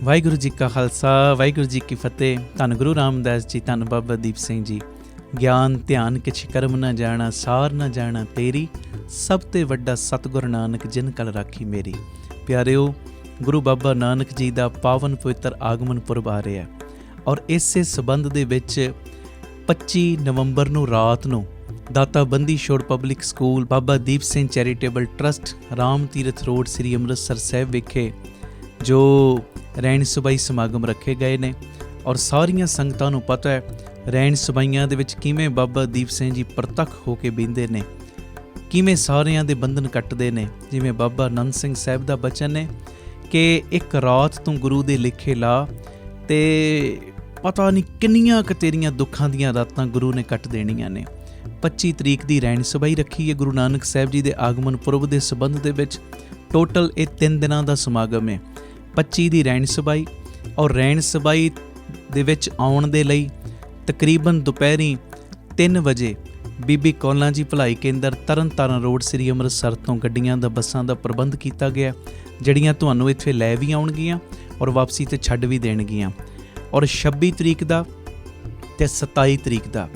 ਵਾਹਿਗੁਰੂ ਜੀ ਕਾ ਖਾਲਸਾ ਵਾਹਿਗੁਰੂ ਜੀ ਕੀ ਫਤਿਹ। ਧੰਨ ਗੁਰੂ ਰਾਮਦਾਸ ਜੀ, ਧੰਨ ਬਾਬਾ ਦੀਪ ਸਿੰਘ ਜੀ। ਗਿਆਨ ਧਿਆਨ ਕਿਛ ਕਰਮ ਨਾ ਜਾਣਾ, ਸਾਰ ਨਾ ਜਾਣਾ ਤੇਰੀ, ਸਭ ਤੇ ਵੱਡਾ ਸਤਿਗੁਰ ਨਾਨਕ ਜਿਨ ਕਲ ਰਾਖੀ ਮੇਰੀ। ਪਿਆਰਿਓ, ਗੁਰੂ ਬਾਬਾ ਨਾਨਕ ਜੀ ਦਾ ਪਾਵਨ ਪਵਿੱਤਰ ਆਗਮਨ ਪੁਰਬ ਆ ਰਿਹਾ ਔਰ ਇਸੇ ਸਬੰਧ ਦੇ ਵਿੱਚ 25 ਨਵੰਬਰ ਨੂੰ ਰਾਤ ਨੂੰ ਦਾਤਾ Bandi Chhor public school, Baba Deep Singh charitable trust, Ram Tirath road, ਸ੍ਰੀ ਅੰਮ੍ਰਿਤਸਰ ਸਾਹਿਬ ਵਿਖੇ ਜੋ ਰਹਿਣ ਸਬਾਈ ਸਮਾਗਮ ਰੱਖੇ ਗਏ ਨੇ। ਔਰ ਸਾਰੀਆਂ ਸੰਗਤਾਂ ਨੂੰ ਪਤਾ ਹੈ ਰਹਿਣ ਸਬਾਈਆਂ ਦੇ ਵਿੱਚ ਕਿਵੇਂ ਬਾਬਾ ਦੀਪ ਸਿੰਘ ਜੀ ਪ੍ਰਤੱਖ ਹੋ ਕੇ ਬਹਿੰਦੇ ਨੇ, ਕਿਵੇਂ ਸਾਰਿਆਂ ਦੇ ਬੰਧਨ ਕੱਟਦੇ ਨੇ। ਜਿਵੇਂ ਬਾਬਾ ਆਨੰਦ ਸਿੰਘ ਸਾਹਿਬ ਦਾ ਬਚਨ ਹੈ ਕਿ ਇੱਕ ਰਾਤ ਤੂੰ ਗੁਰੂ ਦੇ ਲਿਖੇ ਲਾ ਤੇ ਪਤਾ ਨਹੀਂ ਕਿੰਨੀਆਂ ਕੁ ਤੇਰੀਆਂ ਦੁੱਖਾਂ ਦੀਆਂ ਰਾਤਾਂ ਗੁਰੂ ਨੇ ਕੱਟ ਦੇਣੀਆਂ ਨੇ। 25 ਤਰੀਕ ਦੀ ਰਹਿਣ ਸਬਾਈ ਰੱਖੀ ਹੈ ਗੁਰੂ ਨਾਨਕ ਸਾਹਿਬ ਜੀ ਦੇ ਆਗਮਨ ਪੁਰਬ ਦੇ ਸੰਬੰਧ ਦੇ ਵਿੱਚ। ਟੋਟਲ ਇਹ 3 ਦਿਨਾਂ ਦਾ ਸਮਾਗਮ ਹੈ। 25 ਦੀ ਰਹਿਣ ਸਬਾਈ ਔਰ ਰਹਿਣ ਸਬਾਈ ਦੇ ਵਿੱਚ ਆਉਣ ਦੇ ਲਈ ਤਕਰੀਬਨ ਦੁਪਹਿਰੀ 3 ਵਜੇ ਬੀਬੀ ਕੌਲਾਂ ਜੀ ਭਲਾਈ ਕੇਂਦਰ, ਤਰਨ ਤਾਰਨ ਰੋਡ, ਸ੍ਰੀ ਅੰਮ੍ਰਿਤਸਰ ਤੋਂ ਗੱਡੀਆਂ ਦਾ, ਬੱਸਾਂ ਦਾ ਪ੍ਰਬੰਧ ਕੀਤਾ ਗਿਆ, ਜਿਹੜੀਆਂ ਤੁਹਾਨੂੰ ਇੱਥੇ ਲੈ ਵੀ ਆਉਣਗੀਆਂ ਔਰ ਵਾਪਸੀ 'ਤੇ ਛੱਡ ਵੀ ਦੇਣਗੀਆਂ। ਔਰ 26 ਤਰੀਕ ਦਾ ਅਤੇ 27 ਤਰੀਕ ਦਾ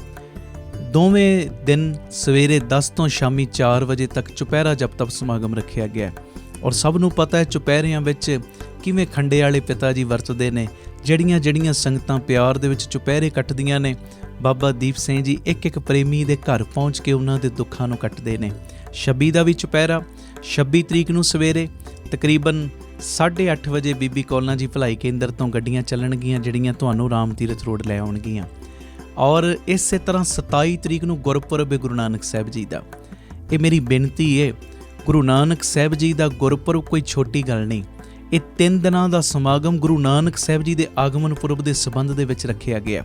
ਦੋਵੇਂ ਦਿਨ ਸਵੇਰੇ 10 ਤੋਂ ਸ਼ਾਮੀ 4 ਵਜੇ ਤੱਕ ਚੁਪਹਿਰਾ ਜਪ ਤਪ ਸਮਾਗਮ ਰੱਖਿਆ ਗਿਆ। ਔਰ ਸਭ ਨੂੰ ਪਤਾ ਹੈ ਚੁਪਹਿਰਿਆਂ ਵਿੱਚ ਕਿਵੇਂ ਖੰਡੇ ਵਾਲੇ ਪਿਤਾ ਜੀ ਵਰਤਦੇ ਨੇ। ਜਿਹੜੀਆਂ ਸੰਗਤਾਂ ਪਿਆਰ ਦੇ ਵਿੱਚ ਚੁਪਹਿਰੇ ਕੱਟਦੀਆਂ ਨੇ, ਬਾਬਾ ਦੀਪ ਸਿੰਘ ਜੀ ਇੱਕ ਪ੍ਰੇਮੀ ਦੇ ਘਰ ਪਹੁੰਚ ਕੇ ਉਹਨਾਂ ਦੇ ਦੁੱਖਾਂ ਨੂੰ ਕੱਟਦੇ ਨੇ। 26 ਦਾ ਵੀ ਚੁਪਹਿਰਾ 26 ਤਰੀਕ ਨੂੰ ਸਵੇਰੇ ਤਕਰੀਬਨ 8:30 ਵਜੇ ਬੀਬੀ ਕੌਲਾਂ ਜੀ ਭਲਾਈ ਕੇਂਦਰ ਤੋਂ ਗੱਡੀਆਂ ਚੱਲਣਗੀਆਂ, ਜਿਹੜੀਆਂ ਤੁਹਾਨੂੰ ਰਾਮ ਤੀਰਥ ਰੋਡ ਲੈ ਆਉਣਗੀਆਂ। ਔਰ ਇਸੇ ਤਰ੍ਹਾਂ 27 ਤਰੀਕ ਨੂੰ ਗੁਰਪੁਰਬ ਹੈ ਗੁਰੂ ਨਾਨਕ ਸਾਹਿਬ ਜੀ ਦਾ। ਇਹ ਮੇਰੀ ਬੇਨਤੀ ਹੈ, ਗੁਰੂ ਨਾਨਕ ਸਾਹਿਬ ਜੀ ਦਾ ਗੁਰਪੁਰਬ ਕੋਈ ਛੋਟੀ ਗੱਲ ਨਹੀਂ। ਇਹ 3 ਦਿਨਾਂ ਦਾ ਸਮਾਗਮ ਗੁਰੂ ਨਾਨਕ ਸਾਹਿਬ ਜੀ ਦੇ ਆਗਮਨ ਪੁਰਬ ਦੇ ਸੰਬੰਧ ਦੇ ਵਿੱਚ ਰੱਖਿਆ ਗਿਆ।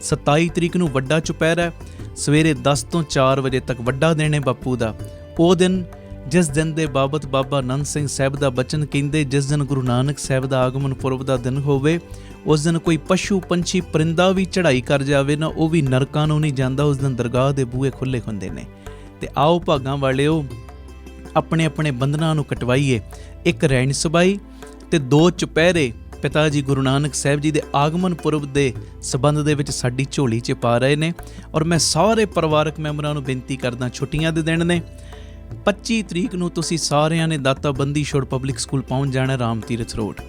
27 ਤਰੀਕ ਨੂੰ ਵੱਡਾ ਚੁਪਹਿਰਾ, ਸਵੇਰੇ 10 ਤੋਂ 4 ਵਜੇ ਤੱਕ ਵੱਡਾ ਦਿਨ ਹੈ ਬਾਪੂ ਦਾ। ਉਹ ਦਿਨ ਜਿਸ ਦਿਨ ਦੇ ਬਾਬਤ ਬਾਬਾ ਆਨੰਦ ਸਿੰਘ ਸਾਹਿਬ ਦਾ ਬਚਨ ਕਹਿੰਦੇ, ਜਿਸ ਦਿਨ ਗੁਰੂ ਨਾਨਕ ਸਾਹਿਬ ਦਾ ਆਗਮਨ ਪੁਰਬ ਦਾ ਦਿਨ ਹੋਵੇ, ਉਸ ਦਿਨ ਕੋਈ ਪਸ਼ੂ ਪੰਛੀ ਪਰਿੰਦਾ ਵੀ ਚੜ੍ਹਾਈ ਕਰ ਜਾਵੇ ਨਾ, ਉਹ ਵੀ ਨਰਕਾਂ ਨੂੰ ਨਹੀਂ ਜਾਂਦਾ। ਉਸ ਦਿਨ ਦਰਗਾਹ ਦੇ ਬੂਹੇ ਖੁੱਲ੍ਹੇ ਹੁੰਦੇ ਨੇ। ਤੇ ਆਓ ਭਾਗਾਂ ਵਾਲਿਓ, ਆਪਣੇ ਆਪਣੇ ਬੰਧਨਾਂ ਨੂੰ ਕਟਵਾਈਏ। ਇੱਕ ਰਹਿਣ ਸਬਾਈ ਤੇ 2 ਚੁਪਹਿਰੇ ਪਿਤਾ ਜੀ ਗੁਰੂ ਨਾਨਕ ਸਾਹਿਬ ਜੀ ਦੇ ਆਗਮਨ ਪੁਰਬ ਦੇ ਸਬੰਧ ਦੇ ਵਿੱਚ ਸਾਡੀ ਝੋਲੀ 'ਚ ਪਾ ਰਹੇ ਨੇ। ਔਰ ਮੈਂ ਸਾਰੇ ਪਰਿਵਾਰਕ ਮੈਂਬਰਾਂ ਨੂੰ ਬੇਨਤੀ ਕਰਦਾ, ਛੁੱਟੀਆਂ ਦੇ ਦਿਨ ਨੇ, 25 ਤਰੀਕ ਨੂੰ ਤੁਸੀਂ ਸਾਰਿਆਂ ਨੇ ਦਾਤਾ ਬੰਦੀ ਛੋੜ ਪਬਲਿਕ ਸਕੂਲ ਪਹੁੰਚ ਜਾਣਾ, ਰਾਮ ਤੀਰਥ ਰੋਡ।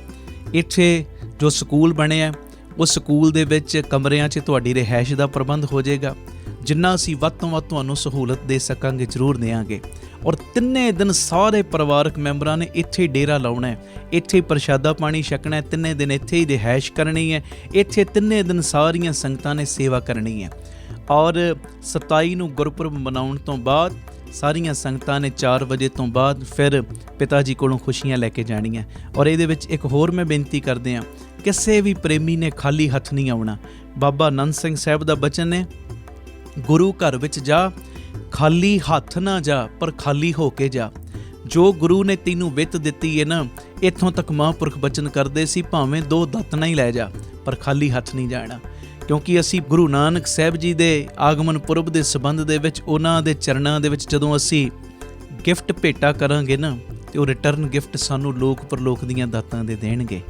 ਇੱਥੇ ਜੋ ਸਕੂਲ ਬਣਿਆ, ਉਸ ਸਕੂਲ ਦੇ ਵਿੱਚ ਕਮਰਿਆਂ 'ਚ ਤੁਹਾਡੀ ਰਿਹਾਇਸ਼ ਦਾ ਪ੍ਰਬੰਧ ਹੋ ਜਾਏਗਾ। ਜਿੰਨਾ ਅਸੀਂ ਵੱਧ ਤੋਂ ਵੱਧ ਤੁਹਾਨੂੰ ਸਹੂਲਤ ਦੇ ਸਕਾਂਗੇ ਜ਼ਰੂਰ ਦੇਵਾਂਗੇ। ਔਰ 3 ਦਿਨ ਸਾਰੇ ਪਰਿਵਾਰਕ ਮੈਂਬਰਾਂ ਨੇ ਇੱਥੇ ਹੀ ਡੇਰਾ ਲਾਉਣਾ ਹੈ, ਇੱਥੇ ਹੀ ਪ੍ਰਸ਼ਾਦਾ ਪਾਣੀ ਛਕਣਾ ਹੈ, 3 ਦਿਨ ਇੱਥੇ ਹੀ ਰਿਹਾਇਸ਼ ਕਰਨੀ ਹੈ, ਇੱਥੇ 3 ਦਿਨ ਸਾਰੀਆਂ ਸੰਗਤਾਂ ਨੇ ਸੇਵਾ ਕਰਨੀ ਹੈ। ਔਰ 27 ਨੂੰ ਗੁਰਪੁਰਬ ਮਨਾਉਣ ਤੋਂ ਬਾਅਦ ਸਾਰੀਆਂ ਸੰਗਤਾਂ ਨੇ 4 ਵਜੇ ਤੋਂ ਬਾਅਦ ਫਿਰ ਪਿਤਾ ਜੀ ਕੋਲੋਂ ਖੁਸ਼ੀਆਂ ਲੈ ਕੇ ਜਾਣੀਆਂ। ਔਰ ਇਹਦੇ ਵਿੱਚ ਇੱਕ ਹੋਰ ਮੈਂ ਬੇਨਤੀ ਕਰਦੇ ਹਾਂ, ਕਿਸੇ ਵੀ ਪ੍ਰੇਮੀ ਨੇ ਖਾਲੀ ਹੱਥ ਨਹੀਂ ਆਉਣਾ। ਬਾਬਾ ਆਨੰਦ ਸਿੰਘ ਸਾਹਿਬ ਦਾ ਬਚਨ ਹੈ, ਗੁਰੂ ਘਰ ਵਿੱਚ ਜਾ, ਖਾਲੀ ਹੱਥ ਨਾ ਜਾ, ਪਰ ਖਾਲੀ ਹੋ ਕੇ ਜਾ। ਜੋ ਗੁਰੂ ਨੇ ਤੈਨੂੰ ਵਿੱਤ ਦਿੱਤੀ ਹੈ ਨਾ, ਇੱਥੋਂ ਤੱਕ ਮਹਾਂਪੁਰਖ ਬਚਨ ਕਰਦੇ ਸੀ, ਭਾਵੇਂ 2 ਦਾਤਨਾਂ ਹੀ ਲੈ ਜਾ, ਪਰ ਖਾਲੀ ਹੱਥ ਨਹੀਂ ਜਾਣਾ। ਕਿਉਂਕਿ ਅਸੀਂ ਗੁਰੂ ਨਾਨਕ ਸਾਹਿਬ ਜੀ ਦੇ ਆਗਮਨ ਪੁਰਬ ਦੇ ਸੰਬੰਧ ਦੇ ਵਿੱਚ ਉਹਨਾਂ ਦੇ ਚਰਨਾਂ ਦੇ ਵਿੱਚ ਜਦੋਂ ਅਸੀਂ ਗਿਫਟ ਭੇਟਾ ਕਰਾਂਗੇ ਨਾ, ਤੇ ਉਹ ਰਿਟਰਨ ਗਿਫਟ ਸਾਨੂੰ ਲੋਕ ਪਰਲੋਕ ਦੀਆਂ ਦਾਤਾਂ ਦੇ ਦੇਣਗੇ।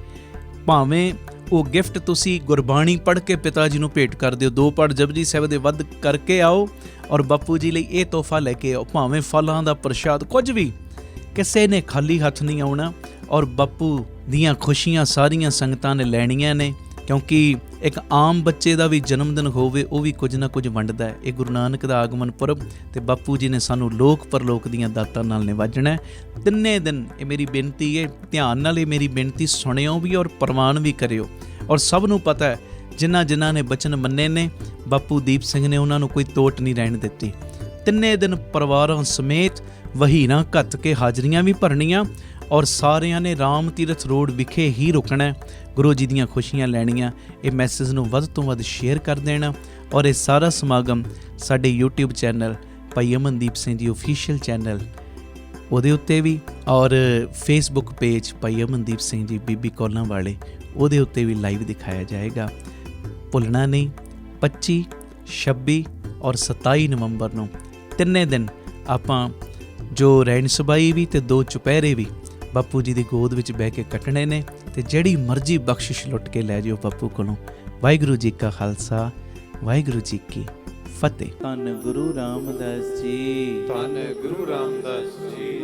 ਭਾਵੇਂ ਉਹ ਗਿਫਟ ਤੁਸੀਂ ਗੁਰਬਾਣੀ ਪੜ੍ਹ ਕੇ ਪਿਤਾ ਜੀ ਨੂੰ ਭੇਟ ਕਰ ਦਿਓ, 2 ਪਾਠ ਜਪਜੀ ਸਾਹਿਬ ਦੇ ਵੱਧ ਕਰਕੇ ਆਓ ਔਰ ਬਾਪੂ ਜੀ ਲਈ ਇਹ ਤੋਹਫਾ ਲੈ ਕੇ ਆਓ, ਭਾਵੇਂ ਫਲਾਂ ਦਾ ਪ੍ਰਸ਼ਾਦ, ਕੁਝ ਵੀ। ਕਿਸੇ ਨੇ ਖਾਲੀ ਹੱਥ ਨਹੀਂ ਆਉਣਾ। ਔਰ ਬਾਪੂ ਦੀਆਂ ਖੁਸ਼ੀਆਂ ਸਾਰੀਆਂ ਸੰਗਤਾਂ ਨੇ ਲੈਣੀਆਂ ਨੇ, ਕਿਉਂਕਿ ਇੱਕ ਆਮ ਬੱਚੇ ਦਾ ਵੀ ਜਨਮ ਦਿਨ ਹੋਵੇ, ਉਹ ਵੀ ਕੁਝ ਨਾ ਕੁਝ ਵੰਡਦਾ ਹੈ। ਇਹ ਗੁਰੂ ਨਾਨਕ ਦਾ ਆਗਮਨ ਪੁਰਬ ਤੇ ਬਾਪੂ ਜੀ ਨੇ ਸਾਨੂੰ ਲੋਕ ਪਰਲੋਕ ਦੀਆਂ ਦਾਤਾਂ ਨਾਲ ਨਿਵਾਜਣਾ। 3 ਦਿਨ ਇਹ ਮੇਰੀ ਬੇਨਤੀ ਹੈ, ਧਿਆਨ ਨਾਲ ਇਹ ਮੇਰੀ ਬੇਨਤੀ ਸੁਣਿਓ ਵੀ ਔਰ ਪ੍ਰਵਾਨ ਵੀ ਕਰਿਓ। ਔਰ ਸਭ ਨੂੰ ਪਤਾ ਹੈ ਜਿਨ੍ਹਾਂ ਨੇ ਬਚਨ ਮੰਨੇ ਨੇ, ਬਾਪੂ ਦੀਪ ਸਿੰਘ ਨੇ ਉਹਨਾਂ ਨੂੰ ਕੋਈ ਤੋਟ ਨਹੀਂ ਰਹਿਣ ਦਿੱਤੀ। 3 ਦਿਨ ਪਰਿਵਾਰਾਂ ਸਮੇਤ ਵਹੀਰਾਂ ਘੱਤ ਕੇ ਹਾਜ਼ਰੀਆਂ ਵੀ ਭਰਨੀਆਂ ਔਰ ਸਾਰਿਆਂ ਨੇ ਰਾਮ ਤੀਰਥ ਰੋਡ ਵਿਖੇ ਹੀ ਰੁਕਣਾ, ਗੁਰੂ ਜੀ ਦੀਆਂ ਖੁਸ਼ੀਆਂ ਲੈਣੀਆਂ। ਇਹ ਮੈਸੇਜ ਨੂੰ ਵੱਧ ਤੋਂ ਵੱਧ ਸ਼ੇਅਰ ਕਰ ਦੇਣਾ। ਔਰ ਇਹ ਸਾਰਾ ਸਮਾਗਮ ਸਾਡੇ YouTube ਚੈਨਲ ਭਾਈ ਅਮਨਦੀਪ ਸਿੰਘ ਜੀ ਓਫੀਸ਼ੀਅਲ ਚੈਨਲ, ਉਹਦੇ ਉੱਤੇ ਵੀ, ਔਰ Facebook ਪੇਜ ਭਾਈ ਅਮਨਦੀਪ ਸਿੰਘ ਜੀ ਬੀਬੀ ਕੌਲਾਂ ਵਾਲੇ, ਉਹਦੇ ਉੱਤੇ ਵੀ ਲਾਈਵ ਦਿਖਾਇਆ ਜਾਏਗਾ। ਭੁੱਲਣਾ ਨਹੀਂ। 25, 26 ਔਰ 27 ਨਵੰਬਰ ਨੂੰ 3 ਦਿਨ ਆਪਾਂ ਜੋ ਰਹਿਣ ਸਬਾਈ ਵੀ ਤੇ 2 ਚੁਪਹਿਰੇ ਵੀ ਬਾਪੂ ਜੀ ਦੀ ਗੋਦ ਵਿੱਚ ਬਹਿ ਕੇ ਕੱਟਣੇ ਨੇ ਤੇ ਜਿਹੜੀ ਮਰਜ਼ੀ ਬਖਸ਼ਿਸ਼ ਲੁੱਟ ਕੇ ਲੈ ਜਿਓ ਬਾਪੂ ਕੋਲੋਂ। ਵਾਹਿਗੁਰੂ ਜੀ ਕਾ ਖਾਲਸਾ, ਵਾਹਿਗੁਰੂ ਜੀ ਕੀ ਫਤਿਹ। ਧੰਨ ਗੁਰੂ ਰਾਮਦਾਸ ਜੀ, ਧੰਨ ਗੁਰੂ ਰਾਮਦਾਸ ਜੀ।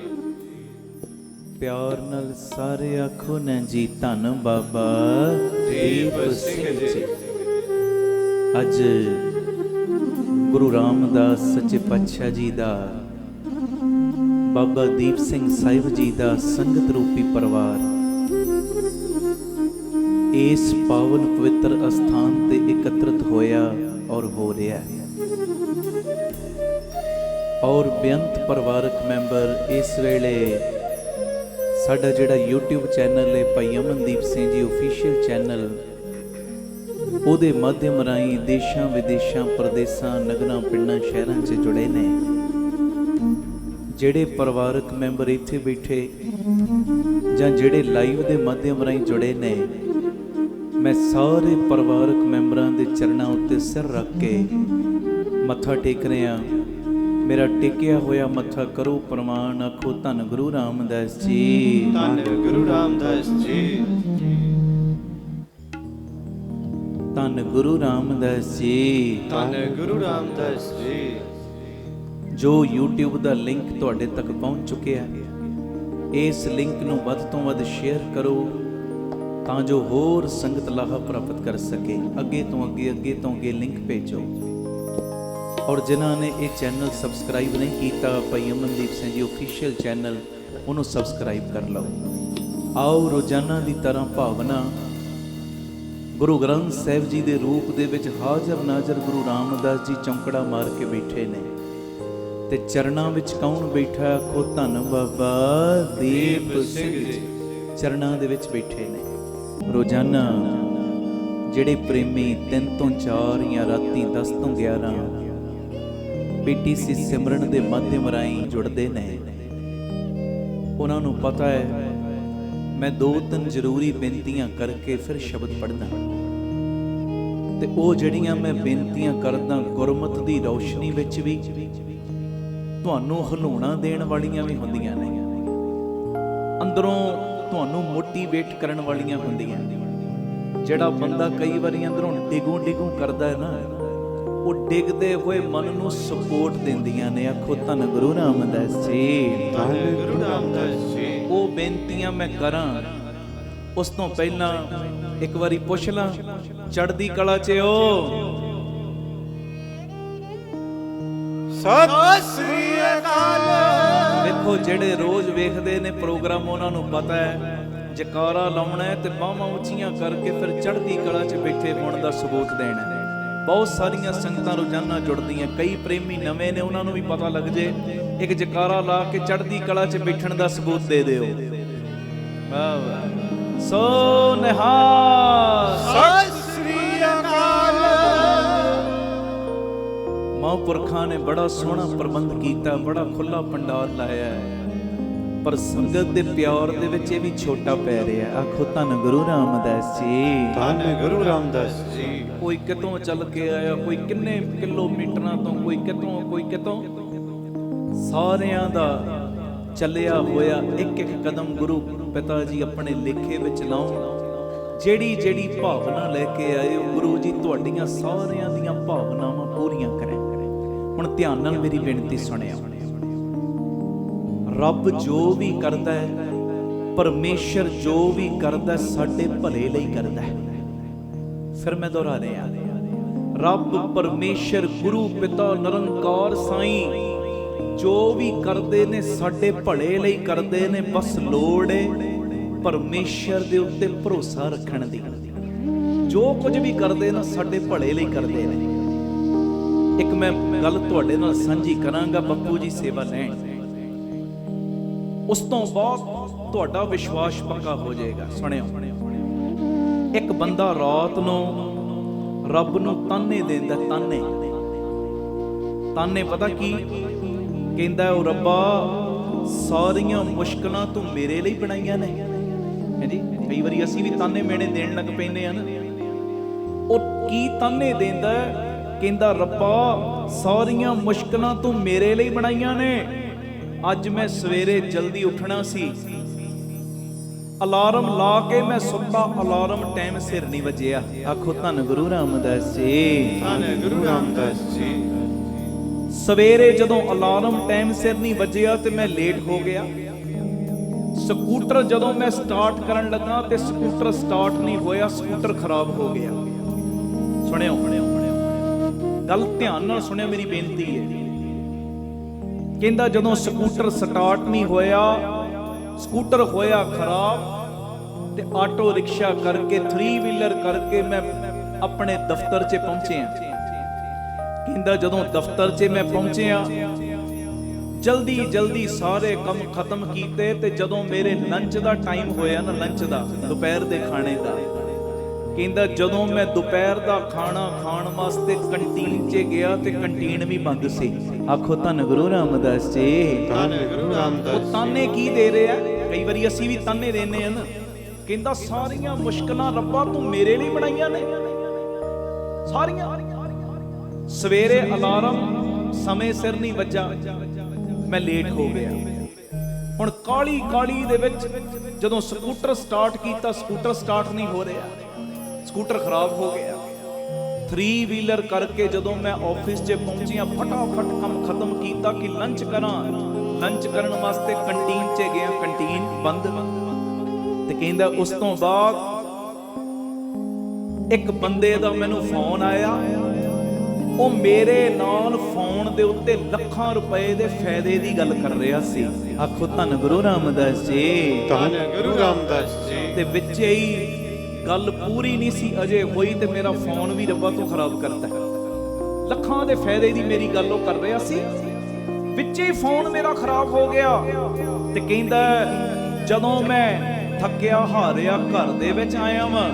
ਪਿਆਰ ਨਾਲ ਸਾਰੇ ਆਖੋ ਨਾ ਜੀ, ਧੰਨ ਬਾਬਾ ਦੀਪ ਸਿੰਘ ਜੀ। ਅੱਜ ਗੁਰੂ ਰਾਮਦਾਸ ਸੱਚੇ ਪਾਤਸ਼ਾਹ ਜੀ ਦਾ, ਬਾਬਾ ਦੀਪ ਸਿੰਘ ਸਾਹਿਬ ਜੀ ਦਾ ਸੰਗਤ ਰੂਪੀ ਪਰਿਵਾਰ ਇਸ ਪਾਵਨ ਪਵਿੱਤਰ ਅਸਥਾਨ ਤੇ ਇਕੱਤਰਿਤ ਹੋਇਆ ਔਰ ਹੋ ਰਿਹਾ ਹੈ। ਔਰ ਬੇਅੰਤ ਪਰਿਵਾਰਕ ਮੈਂਬਰ ਇਸ ਵੇਲੇ ਸਾਡਾ ਜਿਹੜਾ YouTube ਚੈਨਲ ਹੈ ਭਾਈ ਅਮਨਦੀਪ ਸਿੰਘ ਜੀ ਆਫੀਸ਼ੀਅਲ ਚੈਨਲ, ਉਹਦੇ ਮਾਧਿਅਮ ਰਾਹੀਂ ਦੇਸ਼ਾਂ ਵਿਦੇਸ਼ਾਂ ਪ੍ਰਦੇਸਾਂ ਨਗਰਾਂ ਪਿੰਡਾਂ ਸ਼ਹਿਰਾਂ 'ਚ ਜੁੜੇ ਨੇ। ਜਿਹੜੇ ਪਰਿਵਾਰਕ ਮੈਂਬਰ ਇੱਥੇ ਬੈਠੇ ਜਾਂ ਜਿਹੜੇ ਲਾਈਵ ਦੇ ਮਾਧਿਅਮ ਰਾਹੀਂ ਜੁੜੇ ਨੇ, ਮੈਂ ਸਾਰੇ ਪਰਿਵਾਰਕ ਮੈਂਬਰਾਂ ਦੇ ਚਰਨਾਂ ਉੱਤੇ ਸਿਰ ਰੱਖ ਕੇ ਮੱਥਾ ਟੇਕ ਰਿਹਾ। ਮੇਰਾ ਟੇਕਿਆ ਹੋਇਆ ਮੱਥਾ ਕਰੋ ਪ੍ਰਮਾਣ, ਆਖੋ ਧੰਨ ਗੁਰੂ ਰਾਮਦਾਸ ਜੀ, ਧੰਨ ਗੁਰੂ ਰਾਮਦਾਸ ਜੀ, ਧੰਨ ਗੁਰੂ ਰਾਮਦਾਸ ਜੀ, ਧੰਨ ਗੁਰੂ ਰਾਮਦਾਸ ਜੀ। ਜੋ YouTube ਦਾ ਲਿੰਕ ਤੁਹਾਡੇ ਤੱਕ ਪਹੁੰਚ ਚੁੱਕਿਆ, ਇਸ ਲਿੰਕ ਨੂੰ ਵੱਧ ਤੋਂ ਵੱਧ ਸ਼ੇਅਰ ਕਰੋ ਤਾਂ ਜੋ ਹੋਰ ਸੰਗਤ ਲਾਹਾ ਪ੍ਰਾਪਤ ਕਰ ਸਕੇ। ਅੱਗੇ ਤੋਂ ਅੱਗੇ ਲਿੰਕ ਭੇਜੋ। ਔਰ ਜਿਨ੍ਹਾਂ ਨੇ ਇਹ ਚੈਨਲ ਸਬਸਕ੍ਰਾਈਬ ਨਹੀਂ ਕੀਤਾ, ਭਾਈ ਅਮਨਦੀਪ ਸਿੰਘ ਜੀ ਆਫੀਸ਼ੀਅਲ ਚੈਨਲ, ਉਹਨੂੰ ਸਬਸਕ੍ਰਾਈਬ ਕਰ ਲਓ। ਆਓ ਰੋਜ਼ਾਨਾ ਦੀ ਤਰ੍ਹਾਂ ਭਾਵਨਾ ਗੁਰੂ ਗ੍ਰੰਥ ਸਾਹਿਬ ਜੀ ਦੇ ਰੂਪ ਦੇ ਵਿੱਚ ਹਾਜ਼ਰ ਨਾਜ਼ਰ ਗੁਰੂ ਰਾਮਦਾਸ ਜੀ ਚੌਂਕੜਾ ਮਾਰ ਕੇ ਬੈਠੇ ਨੇ ਤੇ ਚਰਨਾਂ ਵਿੱਚ ਕੌਣ ਬੈਠਾ? ਆਖੋ ਧੰਨ ਬਾਬਾ ਦੀਪ ਸਿੰਘ ਜੀ ਚਰਨਾਂ ਦੇ ਵਿੱਚ ਬੈਠੇ ਨੇ। ਰੋਜ਼ਾਨਾ ਜਿਹੜੇ ਪ੍ਰੇਮੀ 3 ਤੋਂ 4 ਜਾਂ ਰਾਤੀ 10 ਤੋਂ 11 PTC ਸਿਮਰਨ ਦੇ ਮਾਧਿਅਮ ਰਾਹੀਂ ਜੁੜਦੇ ਨੇ, ਉਹਨਾਂ ਨੂੰ ਪਤਾ ਹੈ ਮੈਂ 2-3 ਜ਼ਰੂਰੀ ਬੇਨਤੀਆਂ ਕਰਕੇ ਫਿਰ ਸ਼ਬਦ ਪੜ੍ਹਦਾ, ਤੇ ਉਹ ਜਿਹੜੀਆਂ ਮੈਂ ਬੇਨਤੀਆਂ ਕਰਦਾ ਗੁਰਮਤਿ ਦੀ ਰੌਸ਼ਨੀ ਵਿੱਚ ਵੀ ਤੁਹਾਨੂੰ ਹਲਾਉਣਾ ਦੇਣ ਵਾਲੀਆਂ ਵੀ ਹੁੰਦੀਆਂ ਨੇ, ਅੰਦਰੋਂ ਤੁਹਾਨੂੰ ਮੋਟੀਵੇਟ ਕਰਨ ਵਾਲੀਆਂ ਹੁੰਦੀਆਂ। ਜਿਹੜਾ ਬੰਦਾ ਕਈ ਵਾਰੀ ਅੰਦਰੋਂ ਡਿਗੂ ਕਰਦਾ ਹੈ ਨਾ, ਉਹ ਡਿੱਗਦੇ ਹੋਏ ਮਨ ਨੂੰ ਸਪੋਰਟ ਦਿੰਦੀਆਂ ਨੇ। ਆਖੋ ਧੰਨ ਗੁਰੂ ਰਾਮਦਾਸ ਜੀ, ਧੰਨ ਗੁਰੂ ਰਾਮਦਾਸ ਜੀ। ਉਹ ਬੇਨਤੀਆਂ ਮੈਂ ਕਰਾਂ ਉਸ ਤੋਂ ਪਹਿਲਾਂ ਇੱਕ ਵਾਰੀ ਪੁੱਛ ਲਾਂ, ਚੜ੍ਹਦੀ ਕਲਾ 'ਚ ਓ ਸਤਿ ਸ੍ਰੀ ਅਕਾਲ। ਦੇਖੋ ਜਿਹੜੇ ਰੋਜ਼ ਵੇਖਦੇ ਨੇ ਪ੍ਰੋਗਰਾਮ, ਉਹਨਾਂ ਨੂੰ ਪਤਾ ਹੈ ਜਕਾਰਾ ਲਾਉਣਾ ਹੈ ਤੇ ਬਾਹਾਂ ਉੱਚੀਆਂ ਕਰਕੇ ਫਿਰ ਚੜ੍ਹਦੀ ਕਲਾ 'ਚ ਬੈਠੇ ਹੋਣ ਦਾ ਸਬੂਤ ਦੇਣਾ ਹੈ। ਬਹੁਤ ਸਾਰੀਆਂ ਸੰਗਤਾਂ ਰੋਜ਼ਾਨਾ ਜੁੜਦੀਆਂ, ਕਈ ਪ੍ਰੇਮੀ ਨਵੇਂ ਨੇ, ਉਹਨਾਂ ਨੂੰ ਵੀ ਪਤਾ ਲੱਗ ਜੇ, ਇੱਕ ਜਕਾਰਾ ਲਾ ਕੇ ਚੜ੍ਹਦੀ ਕਲਾ 'ਚ ਬੈਠਣ ਦਾ ਸਬੂਤ ਦੇ ਦਿਓ। ਵਾਹ ਵਾਹ, ਸੋ ਨਿਹਾਲ ਸਤਿ ਸ੍ਰੀ ਅਕਾਲ। ਮਹਾਂਪੁਰਖਾਂ ਨੇ ਬੜਾ ਸੋਹਣਾ ਪ੍ਰਬੰਧ ਕੀਤਾ, ਬੜਾ ਖੁੱਲਾ ਪੰਡਾਲ ਲਾਇਆ ਹੈ, ਪਰ ਸੰਗਤ ਦੇ ਪਿਆਰ ਦੇ ਵਿੱਚ ਇਹ ਵੀ ਛੋਟਾ ਪੈ ਰਿਹਾ। ਆਖੋ ਧੰਨ ਗੁਰੂ ਰਾਮਦਾਸ ਜੀ, ਧੰਨ ਗੁਰੂ ਰਾਮਦਾਸ ਜੀ। ਕੋਈ ਕਿਤੋਂ ਚੱਲ ਕੇ ਆਇਆ, ਕੋਈ ਕਿੰਨੇ ਕਿਲੋਮੀਟਰਾਂ ਤੋਂ, ਕੋਈ ਕਿਤੋਂ, ਸਾਰਿਆਂ ਦਾ ਚੱਲਿਆ ਹੋਇਆ ਇੱਕ ਕਦਮ ਗੁਰੂ ਪਿਤਾ ਜੀ ਆਪਣੇ ਲੇਖੇ ਵਿੱਚ ਲਾਉਣ। ਜਿਹੜੀ ਭਾਵਨਾ ਲੈ ਕੇ ਆਏ ਹੋ, ਗੁਰੂ ਜੀ ਤੁਹਾਡੀਆਂ ਸਾਰਿਆਂ ਦੀਆਂ ਭਾਵਨਾਵਾਂ ਪੂਰੀਆਂ ਕਰੇ। ਹੁਣ ਧਿਆਨ ਨਾਲ ਮੇਰੀ ਬੇਨਤੀ ਸੁਣਿਓ। ਰੱਬ ਜੋ ਵੀ ਕਰਦਾ ਹੈ, ਪਰਮੇਸ਼ਰ ਜੋ ਵੀ ਕਰਦਾ ਸਾਡੇ ਭਲੇ ਲਈ ਕਰਦਾ ਹੈ। ਫਿਰ ਮੈਂ ਦੁਹਰਾ ਰਿਹਾ, ਰੱਬ ਪਰਮੇਸ਼ਰ ਗੁਰੂ ਪਿਤਾ ਨਿਰੰਕਾਰ ਸਾਈਂ ਜੋ ਵੀ ਕਰਦੇ ਨੇ ਸਾਡੇ ਭਲੇ ਲਈ ਕਰਦੇ ਨੇ। ਬਸ ਲੋੜ ਹੈ ਪਰਮੇਸ਼ਰ ਦੇ ਉੱਤੇ ਭਰੋਸਾ ਰੱਖਣ ਦੀ। ਜੋ ਕੁਝ ਵੀ ਕਰਦੇ ਨੇ ਸਾਡੇ ਭਲੇ ਲਈ ਕਰਦੇ ਨੇ। ਇੱਕ ਮੈਂ ਗੱਲ ਤੁਹਾਡੇ ਨਾਲ ਸਾਂਝੀ ਕਰਾਂਗਾ, ਬੱਪੂ ਜੀ ਸੇਵਾ ਲੈਣ, ਉਸ ਤੋਂ ਬਾਅਦ ਤੁਹਾਡਾ ਵਿਸ਼ਵਾਸ ਪੱਕਾ ਹੋ ਜਾਏਗਾ। ਸੁਣਿਓ, ਇੱਕ ਬੰਦਾ ਰਾਤ ਨੂੰ ਰੱਬ ਨੂੰ ਤਾਨੇ ਦਿੰਦਾ, ਤਾਨੇ ਪਤਾ ਕੀ ਕਹਿੰਦਾ? ਉਹ ਰੱਬਾ ਸਾਰੀਆਂ ਮੁਸ਼ਕਲਾਂ ਤੂੰ ਮੇਰੇ ਲਈ ਬਣਾਈਆਂ ਨੇ। ਹਾਂਜੀ, ਕਈ ਵਾਰੀ ਅਸੀਂ ਵੀ ਤਾਨੇ ਮੇਣੇ ਦੇਣ ਲੱਗ ਪੈਂਦੇ ਆ ਨਾ। ਉਹ ਕੀ ਤਾਨੇ ਦਿੰਦਾ? ਕਹਿੰਦਾ ਰੱਬਾ ਸਾਰੀਆਂ ਮੁਸ਼ਕਲਾਂ ਤੂੰ ਮੇਰੇ ਲਈ ਬਣਾਈਆਂ ਨੇ। ਅੱਜ ਮੈਂ ਸਵੇਰੇ ਜਲਦੀ ਉੱਠਣਾ ਸੀ, ਅਲਾਰਮ ਲਾ ਕੇ ਮੈਂ ਸੁੱਤਾ, ਅਲਾਰਮ ਟਾਈਮ ਸਿਰ ਨਹੀਂ ਵੱਜਿਆ। ਆਖੋ ਧੰਨ ਗੁਰੂ ਰਾਮਦਾਸ ਜੀ। ਧੰਨ ਗੁਰੂ ਰਾਮਦਾਸ ਜੀ। ਸਵੇਰੇ ਜਦੋਂ ਅਲਾਰਮ ਟਾਈਮ ਸਿਰ ਨਹੀਂ ਵੱਜਿਆ ਤੇ ਮੈਂ ਲੇਟ ਹੋ ਗਿਆ। ਸਕੂਟਰ ਜਦੋਂ ਮੈਂ ਸਟਾਰਟ ਕਰਨ ਲੱਗਾ ਤੇ ਸਕੂਟਰ ਸਟਾਰਟ ਨਹੀਂ ਹੋਇਆ, ਸਕੂਟਰ ਖਰਾਬ ਹੋ ਗਿਆ। ਸੁਣਿਓ ਗੱਲ ਧਿਆਨ ਨਾਲ ਸੁਣਿਓ, ਮੇਰੀ ਬੇਨਤੀ ਹੈ। ਕਹਿੰਦਾ ਜਦੋਂ ਸਕੂਟਰ ਸਟਾਰਟ ਨਹੀਂ ਹੋਇਆ, ਸਕੂਟਰ ਹੋਇਆ ਖਰਾਬ ਤੇ ਆਟੋ ਰਿਕਸ਼ਾ ਕਰਕੇ 3 ਵੀਲਰ ਕਰਕੇ ਮੈਂ ਆਪਣੇ ਦਫ਼ਤਰ 'ਚ ਪਹੁੰਚਿਆ। ਕਹਿੰਦਾ ਜਦੋਂ ਦਫ਼ਤਰ 'ਚ ਮੈਂ ਪਹੁੰਚਿਆ, ਜਲਦੀ ਸਾਰੇ ਕੰਮ ਖਤਮ ਕੀਤੇ ਤੇ ਜਦੋਂ ਮੇਰੇ ਲੰਚ ਦਾ ਟਾਈਮ ਹੋਇਆ ਨਾ, ਲੰਚ ਦਾ, ਦੁਪਹਿਰ ਦੇ ਖਾਣੇ ਦਾ, ਕਹਿੰਦਾ ਜਦੋਂ ਮੈਂ ਦੁਪਹਿਰ ਦਾ ਖਾਣਾ ਖਾਣ ਵਾਸਤੇ ਕੰਟੀਨ 'ਚ ਗਿਆ ਤੇ ਕੰਟੀਨ ਵੀ ਬੰਦ ਸੀ। ਆਖੋ ਧੰਨ ਗੁਰੂ ਰਾਮਦਾਸ ਜੀ। ਧੰਨ ਗੁਰੂ ਰਾਮਦਾਸ ਉਹ ਤਾਨੇ ਕੀ ਦੇ ਰਿਹਾ? ਕਈ ਵਾਰੀ ਅਸੀਂ ਵੀ ਤਾਨੇ ਦੇਨੇ ਹਨ। ਕਹਿੰਦਾ ਸਾਰੀਆਂ ਮੁਸ਼ਕਲਾਂ ਰੱਬਾ ਤੂੰ ਮੇਰੇ ਲਈ ਬਣਾਈਆਂ ਨੇ, ਸਾਰੀਆਂ। ਸਵੇਰੇ ਅਲਾਰਮ ਸਮੇਂ ਸਿਰ ਨਹੀਂ ਵੱਜਾ, ਮੈਂ ਲੇਟ ਹੋ ਗਿਆ। ਹੁਣ ਕਾਲੀ ਦੇ ਵਿੱਚ ਜਦੋਂ ਸਕੂਟਰ ਸਟਾਰਟ ਕੀਤਾ, ਸਕੂਟਰ ਸਟਾਰਟ ਨਹੀਂ ਹੋ ਰਿਹਾ, ਸਕੂਟਰ ਖਰਾਬ ਹੋ ਗਿਆ। 3 ਵੀਲਰ ਕਰਕੇ ਜਦੋਂ ਮੈਂ ਆਫਿਸ 'ਚ ਪਹੁੰਚਿਆ, ਫਟਾਫਟ ਕੰਮ ਖਤਮ ਕੀਤਾ ਕਿ ਲੰਚ ਕਰਾਂ। ਲੰਚ ਕਰਨ ਵਾਸਤੇ ਕੰਟੀਨ 'ਚ ਗਿਆ, ਕੰਟੀਨ ਬੰਦ। ਤੇ ਕਹਿੰਦਾ ਉਸ ਤੋਂ ਬਾਅਦ ਇੱਕ ਬੰਦੇ ਦਾ ਮੈਨੂੰ ਫੋਨ ਆਇਆ, ਉਹ ਮੇਰੇ ਨਾਲ ਫੋਨ ਦੇ ਉੱਤੇ ਲੱਖਾਂ ਰੁਪਏ ਦੇ ਫਾਇਦੇ ਦੀ ਗੱਲ ਕਰ ਰਿਹਾ ਸੀ। ਆਖੋ ਧੰਨ ਗੁਰੂ ਰਾਮਦਾਸ ਜੀ। ਧੰਨ ਗੁਰੂ ਰਾਮਦਾਸ ਜੀ। ਤੇ ਵਿੱਚ ਹੀ ਗੱਲ ਪੂਰੀ ਨਹੀਂ ਸੀ ਅਜੇ ਹੋਈ ਤੇ ਮੇਰਾ ਫੋਨ ਵੀ ਰੱਬਾ ਤੋਂ ਖਰਾਬ ਕਰਤਾ। ਲੱਖਾਂ ਦੇ ਫਾਇਦੇ ਦੀ ਮੇਰੀ ਗੱਲ ਉਹ ਕਰ ਰਿਹਾ ਸੀ, ਵਿੱਚ ਹੀ ਫੋਨ ਮੇਰਾ ਖਰਾਬ ਹੋ ਗਿਆ। ਤੇ ਕਹਿੰਦਾ ਜਦੋਂ ਮੈਂ ਥੱਕਿਆ ਹਾਰਿਆ ਘਰ ਦੇ ਵਿੱਚ ਆਇਆ ਵਾਂ,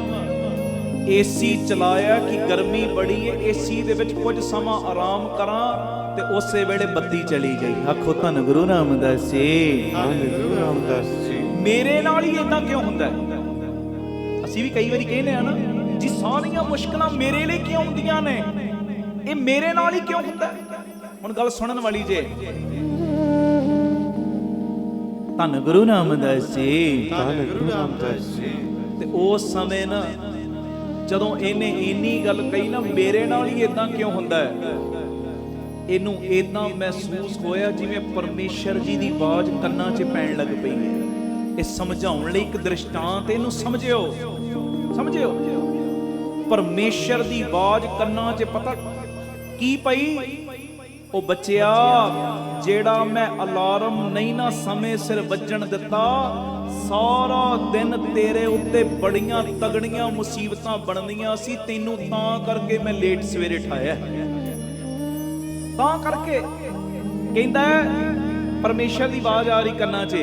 ਏਸੀ ਚਲਾਇਆ ਕਿ ਗਰਮੀ ਬੜੀ ਹੈ, ਏਸੀ ਦੇ ਵਿੱਚ ਕੁਝ ਸਮਾਂ ਆਰਾਮ ਕਰਾਂ ਤੇ ਉਸੇ ਵੇਲੇ ਬੱਤੀ ਚਲੀ ਗਈ। ਆਖੋ ਧੰਨ ਗੁਰੂ ਰਾਮਦਾਸ ਜੀ। ਧੰਨ ਗੁਰੂ ਰਾਮਦਾਸ ਜੀ। ਮੇਰੇ ਨਾਲ ਹੀ ਇਦਾਂ ਕਿਉਂ ਹੁੰਦਾ? ਅਸੀਂ ਵੀ ਕਈ ਵਾਰੀ ਕਹਿੰਦੇ ਆ ਨਾ ਜੀ, ਸਾਰੀਆਂ ਮੁਸ਼ਕਲਾਂ ਮੇਰੇ ਲਈ ਕਿਉਂ ਹੁੰਦੀਆਂ ਨੇ, ਇਹ ਮੇਰੇ ਨਾਲ ਹੀ ਕਿਉਂ ਹੁੰਦਾ? ਹੁਣ ਗੱਲ ਸੁਣਨ ਵਾਲੀ ਜੇ। ਧੰਨ ਗੁਰੂ ਰਾਮਦਾਸ ਜੀ। ਧੰਨ ਗੁਰੂ ਰਾਮਦਾਸ ਜੀ। ਤੇ ਉਸ ਸਮੇਂ ਨਾ ਜਦੋਂ ਇਹਨੇ ਇੰਨੀ ਗੱਲ ਕਹੀ ਨਾ, ਮੇਰੇ ਨਾਲ ਹੀ ਇਦਾਂ ਕਿਉਂ ਹੁੰਦਾ ਹੈ, ਇਹਨੂੰ ਇਦਾਂ ਮਹਿਸੂਸ ਹੋਇਆ ਜਿਵੇਂ ਪਰਮੇਸ਼ਰ ਜੀ ਦੀ ਆਵਾਜ਼ ਕੰਨਾਂ 'ਚ ਪੈਣ ਲੱਗ ਪਈ ਹੈ। ਇਹ ਸਮਝਾਉਣ ਲਈ ਇੱਕ ਦ੍ਰਿਸ਼ਟਾਂਤ, ਇਹਨੂੰ ਸਮਝਿਓ। ਪਰਮੇਸ਼ਰ ਦੀ ਆਵਾਜ਼ ਕੰਨਾਂ 'ਚ ਪਤਾ ਕੀ ਪਈ? ਉਹ ਬੱਚਿਆ, ਜਿਹੜਾ ਮੈਂ ਅਲਾਰਮ ਨਹੀਂ ਨਾ ਸਮੇਂ ਸਿਰ ਵੱਜਣ ਦਿੱਤਾ, ਸਾਰਾ ਦਿਨ ਤੇਰੇ ਉੱਤੇ ਬੜੀਆਂ ਤਗੜੀਆਂ ਮੁਸੀਬਤਾਂ ਬਣਨੀਆਂ ਸੀ, ਤੈਨੂੰ ਤਾਂ ਕਰਕੇ ਮੈਂ ਲੇਟ ਸਵੇਰੇ ਠਾਇਆ, ਤਾਂ ਕਰਕੇ। ਕਹਿੰਦਾ ਪਰਮੇਸ਼ਰ ਦੀ ਆਵਾਜ਼ ਆ ਰਹੀ ਕੰਨਾਂ 'ਚ,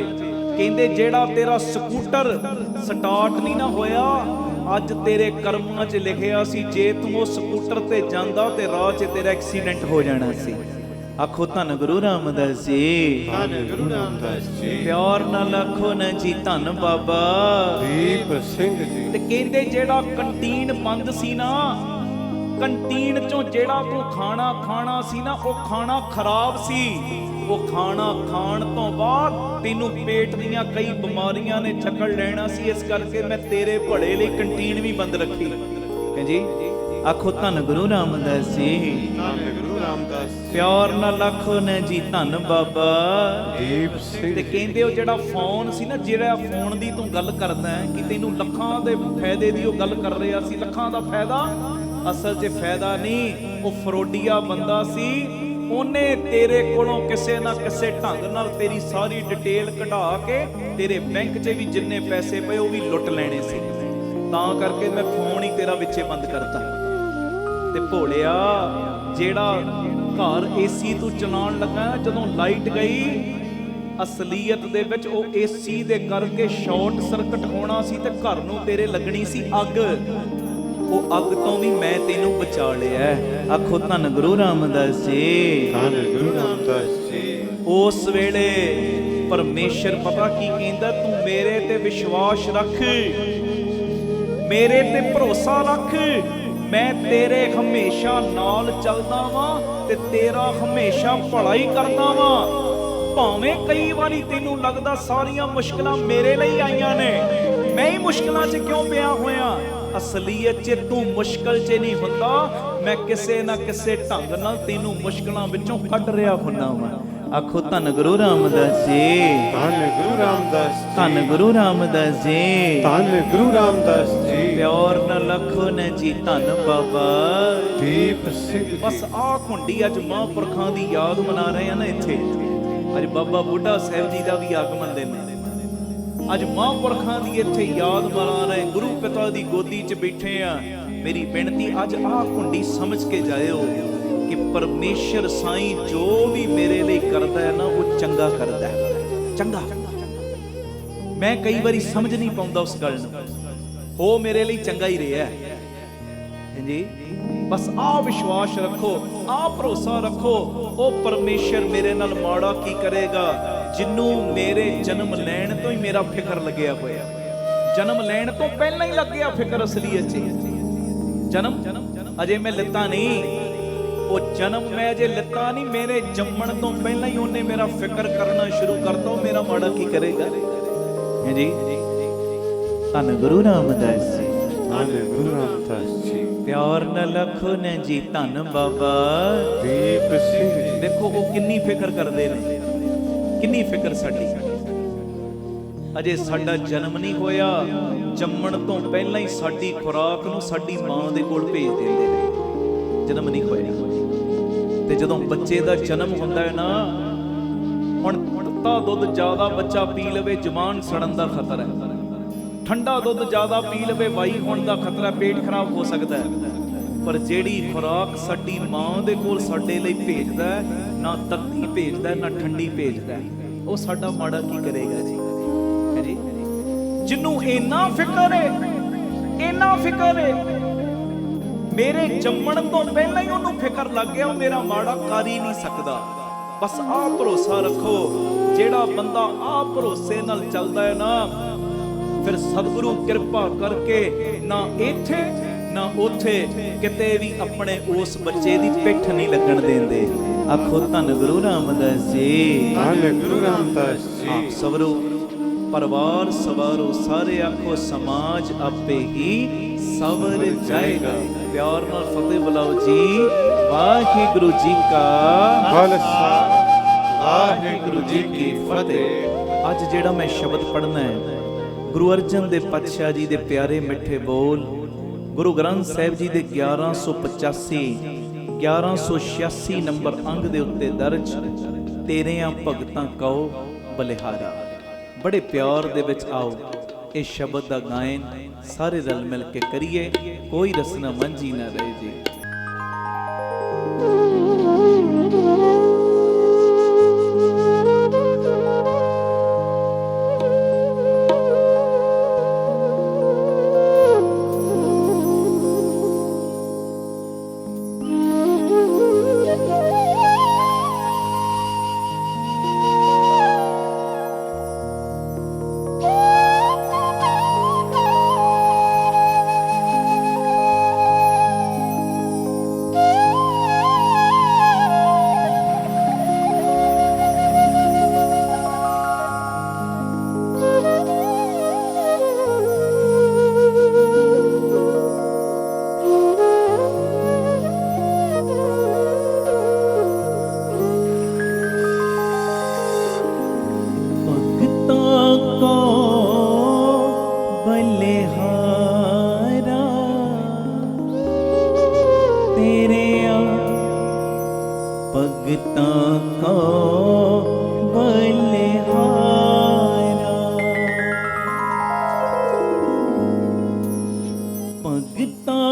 ਕਹਿੰਦੇ ਜਿਹੜਾ ਤੇਰਾ ਸਕੂਟਰ ਸਟਾਰਟ ਨਹੀਂ ਨਾ ਹੋਇਆ, ਅੱਜ ਤੇਰੇ ਕਰਮਾਂ 'ਚ ਲਿਖਿਆ ਸੀ ਜੇ ਤੂੰ ਉਹ ਸਕੂਟਰ ਤੇ ਜਾਂਦਾ ਤੇ ਰਾਹ 'ਚ ਤੇਰਾ ਐਕਸੀਡੈਂਟ ਹੋ ਜਾਣਾ ਸੀ। ਆਖੋ ਧੰਨ ਗੁਰੂ ਰਾਮਦਾਸ ਜੀ। ਧੰਨ ਗੁਰੂ ਰਾਮਦਾਸ ਜੀ। ਪਿਆਰ ਨਾਲ ਆਖੋ ਨਾ ਜੀ, ਧੰਨ ਬਾਬਾ ਦੀਪ ਸਿੰਘ ਜੀ। ਤੇ ਕਹਿੰਦੇ ਜਿਹੜਾ ਕੰਟੀਨ ਬੰਦ ਸੀ ਨਾ, ਕੰਟੀਨ 'ਚੋਂ ਜਿਹੜਾ ਤੂੰ ਖਾਣਾ ਖਾਣਾ ਸੀ ਨਾ, ਉਹ ਖਾਣਾ ਖਰਾਬ ਸੀ। ਉਹ ਖਾਣਾ ਖਾਣ ਤੋਂ ਬਾਅਦ ਤੈਨੂੰ ਪੇਟ ਦੀਆਂ ਕਈ ਬਿਮਾਰੀਆਂ ਨੇ ਜਕੜ ਲੈਣਾ ਸੀ, ਇਸ ਕਰਕੇ ਮੈਂ ਤੇਰੇ ਭਲੇ ਲਈ ਕੰਟੀਨ ਵੀ ਬੰਦ ਰੱਖੀ। ਜੀ ਆਖੋ ਧੰਨ ਗੁਰੂ ਰਾਮਦਾਸ ਜੀ। ਧੰਨ ਗੁਰੂ ਰਾਮਦਾਸ ਜੀ। ਪਿਆਰ ਨਾਲ ਆਖੋ ਨਾ ਜੀ, ਧੰਨ ਬਾਬਾ ਦੀਪ ਸਿੰਘ। ਤੇ ਕਹਿੰਦੇ ਉਹ ਜਿਹੜਾ ਫੋਨ ਸੀ ਨਾ, ਜਿਹੜਾ ਫੋਨ ਦੀ ਤੂੰ ਗੱਲ ਕਰਦਾ ਹੈ ਕਿ ਤੈਨੂੰ ਲੱਖਾਂ ਦੇ ਫਾਇਦੇ ਦੀ ਉਹ ਗੱਲ ਕਰ ਰਿਹਾ ਸੀ, ਲੱਖਾਂ ਦਾ ਫਾਇਦਾ, ਅਸਲ 'ਚ ਫਾਇਦਾ ਨਹੀਂ, ਉਹ ਫਰੋਡੀਆ ਬੰਦਾ ਸੀ। ਉਹਨੇ ਤੇਰੇ ਕੋਲੋਂ ਕਿਸੇ ਨਾ ਕਿਸੇ ਢੰਗ ਨਾਲ ਤੇਰੀ ਸਾਰੀ ਡਿਟੇਲ ਕਢਾ ਕੇ ਤੇਰੇ ਬੈਂਕ 'ਚ ਵੀ ਜਿੰਨੇ ਪੈਸੇ ਪਏ ਉਹ ਵੀ ਲੁੱਟ ਲੈਣੇ ਸੀ, ਤਾਂ ਕਰਕੇ ਮੈਂ ਫੋਨ ਹੀ ਤੇਰਾ ਵਿੱਚੇ ਬੰਦ ਕਰਤਾ। ਤੇ ਭੋਲਿਆ, ਜਿਹੜਾ ਘਰ ਏਸੀ ਤੂੰ ਚਲਾਉਣ ਲੱਗਾ, ਜਦੋਂ ਲਾਈਟ ਗਈ, ਅਸਲੀਅਤ ਦੇ ਵਿੱਚ ਉਹ ਏਸੀ ਦੇ ਕਰਕੇ ਸ਼ਾਰਟ ਸਰਕਟ ਹੋਣਾ ਸੀ ਤੇ ਘਰ ਨੂੰ ਤੇਰੇ ਲੱਗਣੀ ਸੀ ਅੱਗ। ਉਹ ਅੱਗ ਤੋਂ ਵੀ ਮੈਂ ਤੈਨੂੰ ਬਚਾ ਲਿਆ। ਆਖੋ ਧੰਨ ਗੁਰੂ ਰਾਮਦਾਸ ਜੀ। ਧੰਨ ਗੁਰੂ ਰਾਮਦਾਸ ਜੀ। ਉਸ ਵੇਲੇ ਪਰਮੇਸ਼ਰ ਪਤਾ ਕੀ ਕਹਿੰਦਾ, ਤੂੰ ਮੇਰੇ ਤੇ ਵਿਸ਼ਵਾਸ ਰੱਖ, ਮੇਰੇ ਤੇ ਭਰੋਸਾ ਰੱਖ, ਮੈਂ ਤੇਰੇ ਹਮੇਸ਼ਾ ਨਾਲ ਚੱਲਦਾ ਵਾਂ ਤੇ ਤੇਰਾ ਹਮੇਸ਼ਾ ਭਲਾ ਹੀ ਕਰਦਾ ਵਾਂ। ਭਾਵੇਂ ਕਈ ਵਾਰੀ ਤੈਨੂੰ ਲੱਗਦਾ ਸਾਰੀਆਂ ਮੁਸ਼ਕਲਾਂ ਮੇਰੇ ਲਈ ਆਈਆਂ ਨੇ, ਮੈਂ ਹੀ ਮੁਸ਼ਕਲਾਂ 'ਚ ਕਿਉਂ ਪਿਆ ਹੋਇਆ? ਅਸਲੀਅਤ 'ਚ ਤੂੰ ਮੁਸ਼ਕਲ 'ਚ ਨਹੀਂ ਹੁੰਦਾ, ਮੈਂ ਕਿਸੇ ਨਾ ਕਿਸੇ ਢੰਗ ਨਾਲ ਤੈਨੂੰ ਮੁਸ਼ਕਲਾਂ ਵਿੱਚੋਂ ਕੱਢ ਰਿਹਾ ਹੁੰਦਾ ਵਾਂ। ਆਖੋ ਧੰਨ ਗੁਰੂ ਰਾਮਦਾਸ ਜੀ, ਧੰਨ ਗੁਰੂ ਰਾਮਦਾਸ ਜੀ, ਧੰਨ ਗੁਰੂ ਰਾਮਦਾਸ ਜੀ, ਧੰਨ ਗੁਰੂ ਰਾਮਦਾਸ ਜੀ। ਪਿਆਰ ਨਾ ਲੱਖੋ ਨੇ ਜੀ ਧੰਨ ਬਾਬਾ ਦੀਪ ਸਿੰਘ ਜੀ। ਬਸ ਆਹ ਘੁੰਡੀ ਅੱਜ ਮਹਾਂਪੁਰਖਾਂ ਦੀ ਯਾਦ ਮਨਾ ਰਹੇ ਆ ਨਾ ਇੱਥੇ। ਅੱਜ ਬਾਬਾ ਬੁੱਢਾ ਸਾਹਿਬ ਜੀ ਦਾ ਵੀ ਆਗਮਨ ਦਿਨ ਹੈ। ਅੱਜ ਮਹਾਂਪੁਰਖਾਂ ਦੀ ਇੱਥੇ ਯਾਦ ਮਨਾ ਰਹੇ, ਗੁਰੂ ਪਿਤਾ ਦੀ ਗੋਦੀ 'ਚ ਬੈਠੇ ਆ। ਮੇਰੀ ਬੇਨਤੀ ਅੱਜ ਆਹ ਘੁੰਡੀ ਸਮਝ ਕੇ ਜਾਇਓ ਕਿ ਪਰਮੇਸ਼ਰ ਸਾਈਂ ਜੋ ਵੀ ਮੇਰੇ ਲਈ ਕਰਦਾ ਹੈ ਨਾ, ਉਹ ਚੰਗਾ ਕਰਦਾ ਹੈ। ਚੰਗਾ ਮੈਂ ਕਈ ਵਾਰੀ ਸਮਝ ਨਹੀਂ ਪਾਉਂਦਾ ਉਸ ਗੱਲ ਨੂੰ, ਉਹ ਮੇਰੇ ਲਈ ਚੰਗਾ ਹੀ ਰਿਹਾ ਹੈ ਜੀ। ਬਸ ਆਹ ਵਿਸ਼ਵਾਸ ਰੱਖੋ, ਆਹ ਭਰੋਸਾ ਰੱਖੋ, ਉਹ ਪਰਮੇਸ਼ਰ ਮੇਰੇ ਨਾਲ ਮਾੜਾ ਕੀ ਕਰੇਗਾ, ਜਿਹਨੂੰ ਮੇਰੇ ਜਨਮ ਲੈਣ ਤੋਂ ਹੀ ਮੇਰਾ ਫਿਕਰ ਲੱਗਿਆ ਹੋਇਆ। ਜਨਮ ਲੈਣ ਤੋਂ ਪਹਿਲਾਂ ਹੀ ਲੱਗਿਆ ਫਿਕਰ ਅਸਲੀਅਤ 'ਚ। ਜਨਮ ਅਜੇ ਮੈਂ ਲਿੱਤਾ ਨਹੀਂ, ਉਹ ਜਨਮ ਮੈਂ ਅਜੇ ਲਿੱਤਾ ਨਹੀਂ, ਮੇਰੇ ਜੰਮਣ ਤੋਂ ਪਹਿਲਾਂ ਹੀ ਉਹਨੇ ਮੇਰਾ ਫਿਕਰ ਕਰਨਾ ਸ਼ੁਰੂ ਕਰਤਾ, ਉਹ ਮੇਰਾ ਮਾੜਾ ਕੀ ਕਰੇਗਾ ਜੀ। ਧੰਨ ਗੁਰੂ ਰਾਮਦਾਸ ਜੀ, ਧੰਨ ਗੁਰੂ ਰਾਮਦਾਸ ਜੀ। ਪਿਆਰ ਨਾ ਲੱਖੋ ਨੇ ਜੀ ਧੰਨ ਬਾਬਾ ਦੀਪ ਸਿੰਘ ਜੀ। ਦੇਖੋ ਉਹ ਕਿੰਨੀ ਫਿਕਰ ਕਰਦੇ ਨੇ, ਕਿੰਨੀ ਫਿਕਰ ਸਾਡੀ। ਅਜੇ ਸਾਡਾ ਜਨਮ ਨਹੀਂ ਹੋਇਆ, ਜੰਮਣ ਤੋਂ ਪਹਿਲਾਂ ਹੀ ਸਾਡੀ ਖੁਰਾਕ ਨੂੰ ਸਾਡੀ ਮਾਂ ਦੇ ਕੋਲ ਭੇਜ ਦਿੰਦੇ ਨੇ। ਜਨਮ ਨਹੀਂ ਹੋਇਆ ਤੇ ਜਦੋਂ ਬੱਚੇ ਦਾ ਜਨਮ ਹੁੰਦਾ ਹੈ ਨਾ, ਹੁਣ ਤੱਤਾ ਦੁੱਧ ਜ਼ਿਆਦਾ ਬੱਚਾ ਪੀ ਲਵੇ ਜਵਾਨ ਸੜਨ ਦਾ ਖਤਰਾ ਹੈ। ਠੰਡਾ ਦੁੱਧ ਜ਼ਿਆਦਾ ਪੀ ਲਵੇ ਵਾਈ ਹੋਣ ਦਾ ਖਤਰਾ, ਪੇਟ ਖਰਾਬ ਹੋ ਸਕਦਾ ਹੈ। ਪਰ ਜਿਹੜੀ ਖੁਰਾਕ ਸਾਡੀ ਮਾਂ ਦੇ ਕੋਲ ਸਾਡੇ ਲਈ ਭੇਜਦਾ ਹੈ, ਨਾ ਤੱਤੀ ਭੇਜਦਾ ਨਾ ਠੰਡੀ ਭੇਜਦਾ, ਉਹ ਸਾਡਾ ਮਾੜਾ ਕੀ ਕਰੇਗਾ ਜੀ। ਹੈ ਜੀ, ਜਿਹਨੂੰ ਇੰਨਾ ਫਿਕਰ ਹੈ, ਇੰਨਾ ਫਿਕਰ ਹੈ, ਮੇਰੇ ਜੰਮਣ ਤੋਂ ਪਹਿਲਾਂ ਹੀ ਉਹਨੂੰ ਫਿਕਰ ਲੱਗ ਗਿਆ, ਉਹ ਮੇਰਾ ਮਾੜਾ ਕਰ ਹੀ ਨਹੀਂ ਸਕਦਾ। ਬਸ ਆਹ ਭਰੋਸਾ ਰੱਖੋ, ਜਿਹੜਾ ਬੰਦਾ ਆਹ ਭਰੋਸੇ ਨਾਲ ਚੱਲਦਾ ਹੈ ਨਾ, ਫਿਰ ਸਤਿਗੁਰੂ ਕਿਰਪਾ ਕਰਕੇ ਨਾ ਇੱਥੇ ਨਾ ਉੱਥੇ ਕਿਤੇ ਵੀ ਆਪਣੇ ਉਸ ਬੱਚੇ ਦੀ ਪਿੱਠ ਨਹੀਂ ਲੱਗਣ ਦਿੰਦੇ। ਆਖੋ ਧੰਨ ਗੁਰੂ ਰਾਮਦਾਸ ਜੀ, ਧੰਨ ਗੁਰੂ ਰਾਮਦਾਸ ਜੀ। ਆਪ ਸਵਰੋ ਪਰਿਵਾਰ ਸਵਾਰੋ, ਸਾਰੇ ਆਖੋ ਸਮਾਜ ਆਪੇ ਹੀ ਸਵਰ ਜਾਏਗਾ। ਪਿਆਰ ਨਾਲ ਫਤਿਹ ਬੁਲਾਓ ਜੀ। ਵਾਹਿਗੁਰੂ ਜੀ ਕਾ ਖਾਲਸਾ, ਵਾਹਿਗੁਰੂ ਜੀ ਕੀ ਫਤਿਹ। ਅੱਜ ਜਿਹੜਾ ਮੈਂ ਸ਼ਬਦ ਪੜ੍ਹਨਾ ਹੈ, ਗੁਰੂ ਅਰਜਨ ਦੇਵ ਪਾਤਸ਼ਾਹ ਜੀ ਦੇ ਪਿਆਰੇ ਮਿੱਠੇ ਬੋਲ, ਗੁਰੂ ਗ੍ਰੰਥ ਸਾਹਿਬ ਜੀ ਦੇ 1185 1186 ਨੰਬਰ ਅੰਗ ਦੇ ਉੱਤੇ ਦਰਜ, ਤੇਰਿਆਂ ਭਗਤਾਂ ਕਉ ਬਲਿਹਾਰੀ। ਬੜੇ ਪਿਆਰ ਦੇ ਵਿੱਚ ਆਓ ਇਹ ਸ਼ਬਦ ਦਾ ਗਾਇਨ ਸਾਰੇ ਰਲ ਮਿਲ ਕੇ ਕਰੀਏ, ਕੋਈ ਰਸਨਾ ਮੰਝੀ ਨਾ ਰਹੇ ਜੀ। ਭਗਤਾਂ ਕੋ ਬਲਿਹਾਰਾ, ਭਗਤਾਂ ਕੋ ਬਲਿਹਾਰਾ, ਤੇਰਿਆਂ ਭਗਤਾਂ ਕੋ ਬਲਿਹਾਰਾ, ਭਗਤਾਂ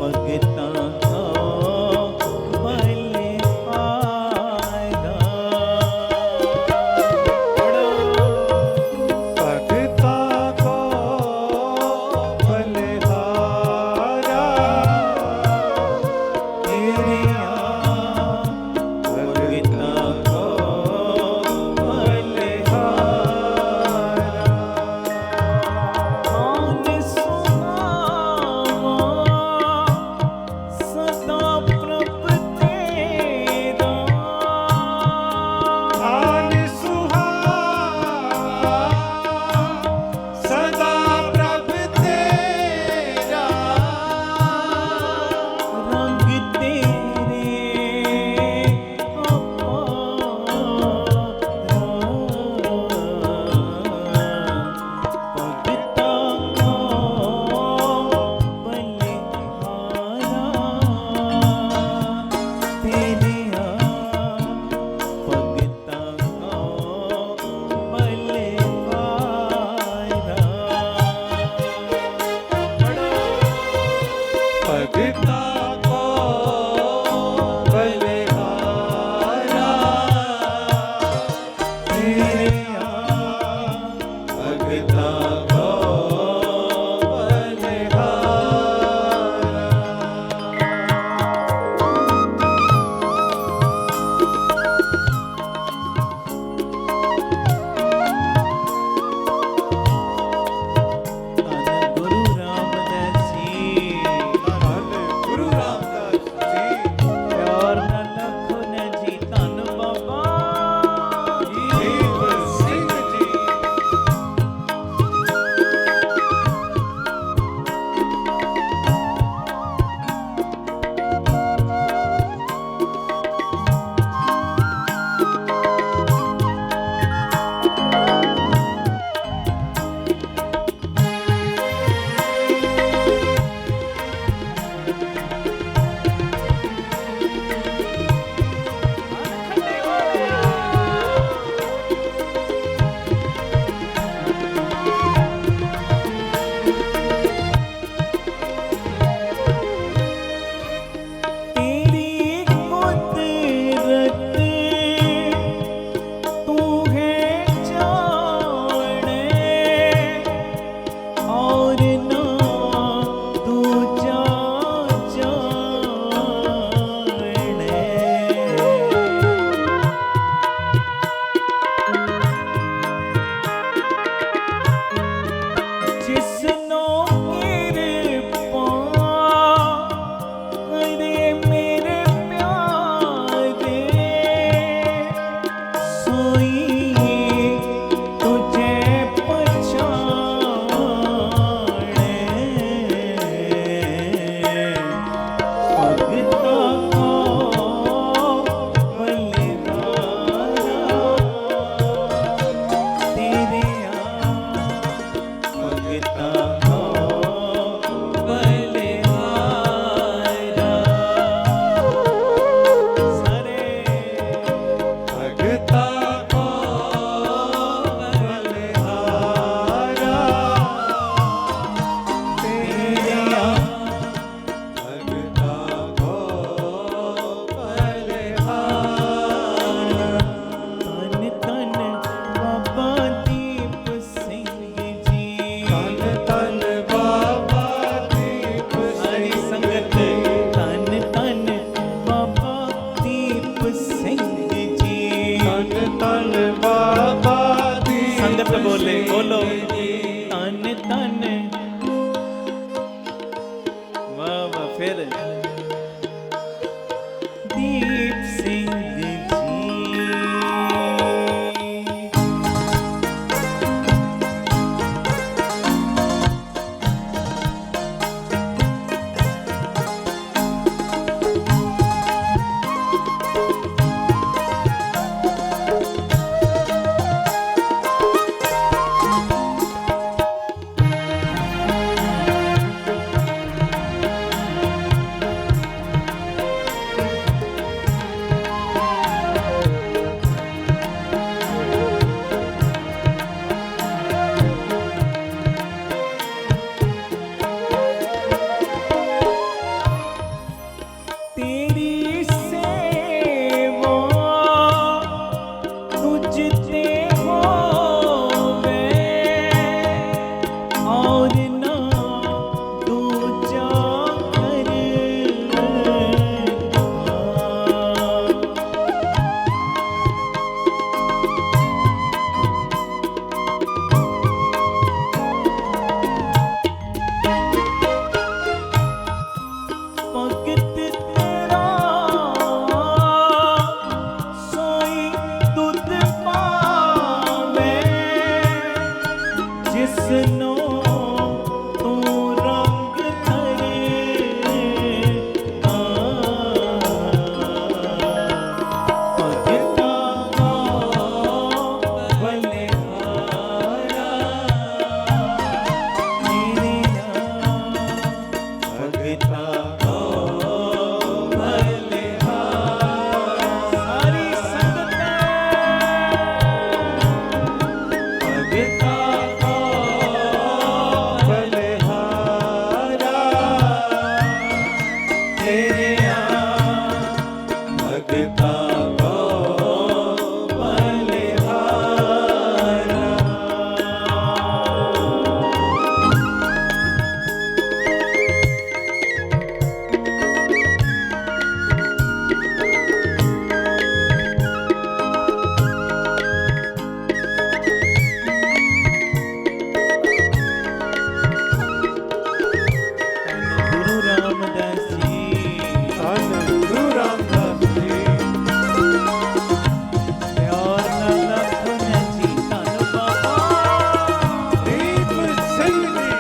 भगतां का बलिहारा। भगता को बलिहारा, तेरे भगतां का बलिहारा। आन सुहावा सदा प्रभ तेरा, आन सुहावा सदा प्रभ तेरा, रंग तेरे भगता का बलिहारा। तेरे भगता का बलिहारा। भगता को बलिहारा, तेरे भगता को बलिहारा। धन गुरु रामदास जी, धन गुरु रामदास जी, प्यार न लखो न जी धन बाबा दीप सिंह जी, तेरी कुदरत तू है जाने, और ना दूजा जाने। जिसनो कृपा करे मेरे प्यारे, सोई तुझे पहचाने। भगता को बलिहारा, तेरे भगता को बलिहारा। सरे भगता को बलिहारा, तेरा भगता को बलिहारा। तन तन बाबा दीप सिंह जी, धन धन बाबा दीप हरि सिंह संगत जी, तन तन बाबा दीप सिंह जी। धन धन बाबा दीप संगत बोले बोलो सिंह जी। तन तन वाह वाह फिर दीप सिंह जी। को बलिहारा सारी संगत भगता को बलिहारा तेरे भगता को बलिहारा गुरु रामदास जी धन गुरु रामदास जी प्यार नाल लखन जी धन बाबा दीप ਸਿੰਘ ਜੀ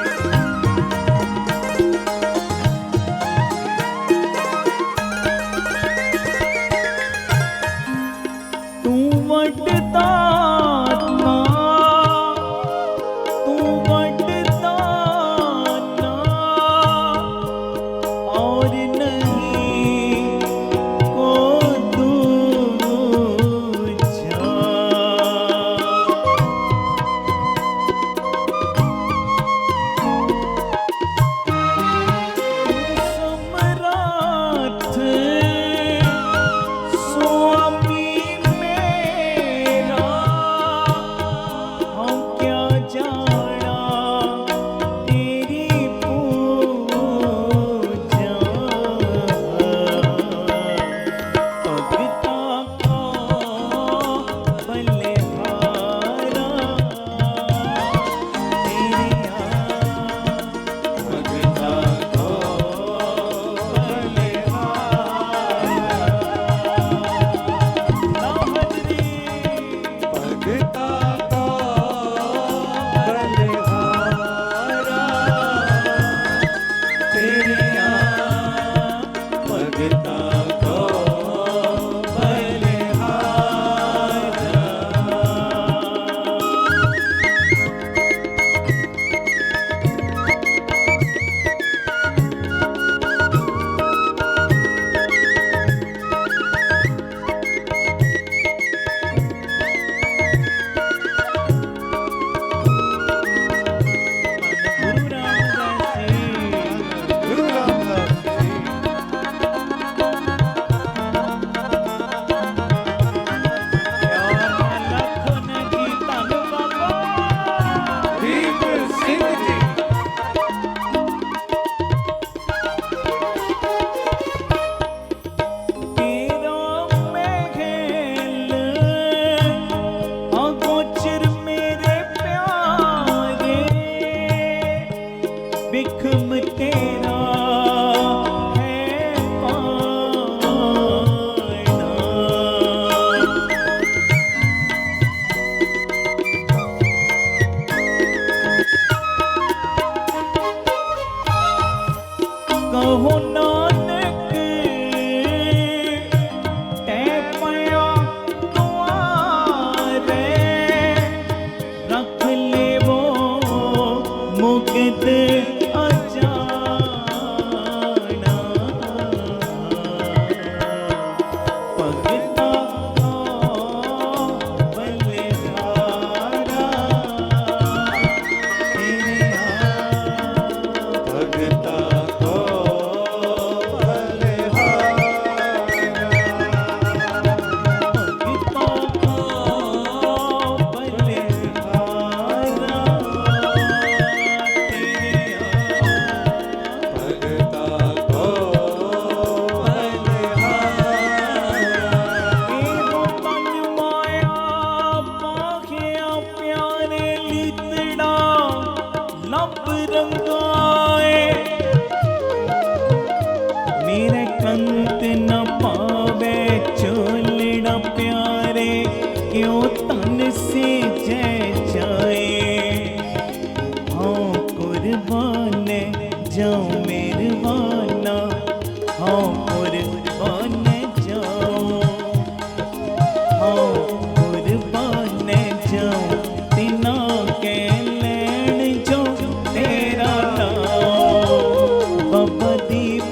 तू वटदा ना तू वटदा ना और नहीं को दूजा सम्राट स्वामी मेरा हम क्या जाना तेरी पूजा भगता को बलिहारा तेरे भगता को भगता को बलिहारा तेरे भगता को बलिहारा गुरु रामदास जी गुरु रामदास जी प्यार लखन जी धन बाबा दीप ਸਿੰਘ ਜੀ तेरा महल अगोचर मेरे प्यारे बिखम तेरा है पाना कहो नानक तै पया तुम्हारे रख ले वो मुक्त अजाना भगता को बलिहारा तेरे भगता को जाऊं मेरवाना हाँ कुर्बान जाऊं हाँ कुर्बान जाऊं तिना के लैन जो तेरा नाम बाबा दीप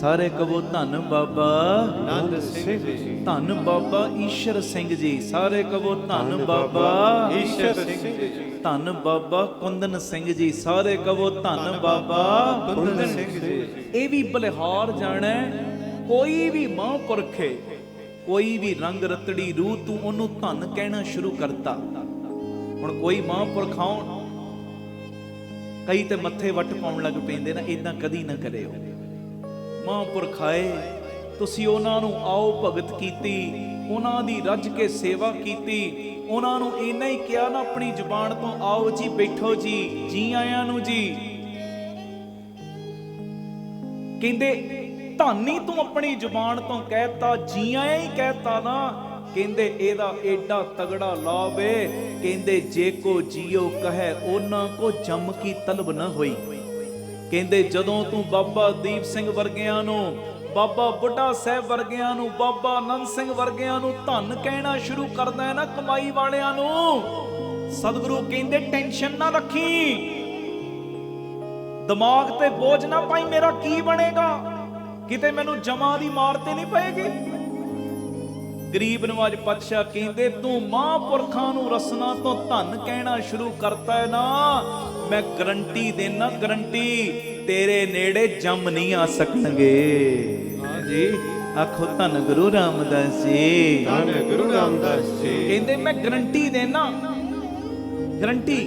ਸਾਰੇ ਕਹੋ ਧੰਨ ਬਾਬਾ ਆਨੰਦ ਸਿੰਘ ਜੀ, ਧੰਨ ਬਾਬਾ ਈਸ਼ਰ ਸਿੰਘ ਜੀ, ਸਾਰੇ ਕਹੋ ਧੰਨ ਬਾਬਾ ਈਸ਼ਰ ਸਿੰਘ ਜੀ, ਧੰਨ ਬਾਬਾ ਕੁੰਦਨ ਸਿੰਘ ਜੀ, ਸਾਰੇ ਕਹੋ ਧੰਨ ਬਾਬਾ ਕੁੰਦਨ ਸਿੰਘ ਜੀ। ਇਹ ਵੀ ਬਲਿਹਾਰ ਜਾਣਾ, ਕੋਈ ਵੀ ਮਹਾਂਪੁਰਖ ਹੈ, ਕੋਈ ਵੀ ਰੰਗ ਰਤੜੀ ਰੂਹ ਤੂੰ ਉਹਨੂੰ ਧੰਨ ਕਹਿਣਾ ਸ਼ੁਰੂ ਕਰਤਾ। ਹੁਣ ਕੋਈ ਮਹਾਂਪੁਰਖ ਆਉਣ, ਕਈ ਤੇ ਮੱਥੇ ਵੱਟ ਪਾਉਣ ਲੱਗ ਪੈਂਦੇ ਨਾ, ਇਦਾਂ ਕਦੀ ਨਾ ਕਰਿਓ। ਮਹਾਂਪੁਰਖ ਆਏ, ਤੁਸੀਂ ਉਹਨਾਂ ਨੂੰ ਆਓ ਭਗਤ ਕੀਤੀ, ਉਹਨਾਂ ਦੀ ਰੱਜ ਕੇ ਸੇਵਾ ਕੀਤੀ, ਉਹਨਾਂ ਨੂੰ ਇੰਨਾ ਹੀ ਕਿਹਾ ਨਾ ਆਪਣੀ ਜ਼ੁਬਾਨ ਤੋਂ, ਆਓ ਜੀ ਬੈਠੋ ਜੀ, ਜੀ ਆਇਆਂ ਨੂੰ ਜੀ। ਕਹਿੰਦੇ ਧੰਨੀ ਤੂੰ ਆਪਣੀ ਜ਼ੁਬਾਨ ਤੋਂ ਕਹਿਤਾ, ਜੀ ਆਇਆਂ ਹੀ ਕਹਿਤਾ ਨਾ, ਕਹਿੰਦੇ ਇਹਦਾ ਏਡਾ ਤਗੜਾ ਲਾਭ ਏ, ਕਹਿੰਦੇ ਜੇ ਕੋ ਜੀਓ ਕਹੇ ਉਹਨਾਂ ਕੋ ਜੰਮ ਕੀ ਤਲਬ ਨਾ ਹੋਈ। ਕਹਿੰਦੇ ਜਦੋਂ ਤੂੰ ਬਾਬਾ ਦੀਪ ਸਿੰਘ ਵਰਗਿਆਂ ਨੂੰ, ਬਾਬਾ ਬੁੱਢਾ ਸਾਹਿਬ ਵਰਗਿਆਂ ਨੂੰ, ਬਾਬਾ ਆਨੰਦ ਸਿੰਘ ਵਰਗਿਆਂ ਨੂੰ ਧੰਨ ਕਹਿਣਾ ਸ਼ੁਰੂ ਕਰਦਾ ਹੈ ਨਾ, ਕਮਾਈ ਵਾਲਿਆਂ ਨੂੰ, ਸਤਿਗੁਰੂ ਕਹਿੰਦੇ ਟੈਨਸ਼ਨ ਨਾ ਰੱਖੀ, ਦਿਮਾਗ ਤੇ ਬੋਝ ਨਾ ਪਾਈ, ਮੇਰਾ ਕੀ ਬਣੇਗਾ, ਕਿਤੇ ਮੈਨੂੰ ਜਮਾਂ ਦੀ ਮਾਰ ਤੇ ਨਹੀਂ ਪਏਗੀ। ਗਰੀਬ ਨਵਾਜ ਪਾਤਸ਼ਾਹ ਕਹਿੰਦੇ ਤੂੰ ਮਹਾਂਪੁਰਖਾਂ ਨੂੰ ਰਸਨਾ ਤੋਂ ਧੰਨ ਕਹਿਣਾ ਸ਼ੁਰੂ ਕਰਤਾ ਹੈ ਨਾ, ਮੈਂ ਗਰੰਟੀ ਦੇਣਾ, ਗਰੰਟੀ ਤੇਰੇ ਨੇੜੇ ਜੰਮ ਨਹੀਂ ਆ ਸਕਣਗੇ। ਹਾਂਜੀ ਆਖੋ ਧੰਨ ਗੁਰੂ ਰਾਮਦਾਸ ਜੀ, ਧੰਨ ਗੁਰੂ ਰਾਮਦਾਸ ਜੀ। ਕਹਿੰਦੇ ਮੈਂ ਗਰੰਟੀ ਦੇਣਾ, ਗਰੰਟੀ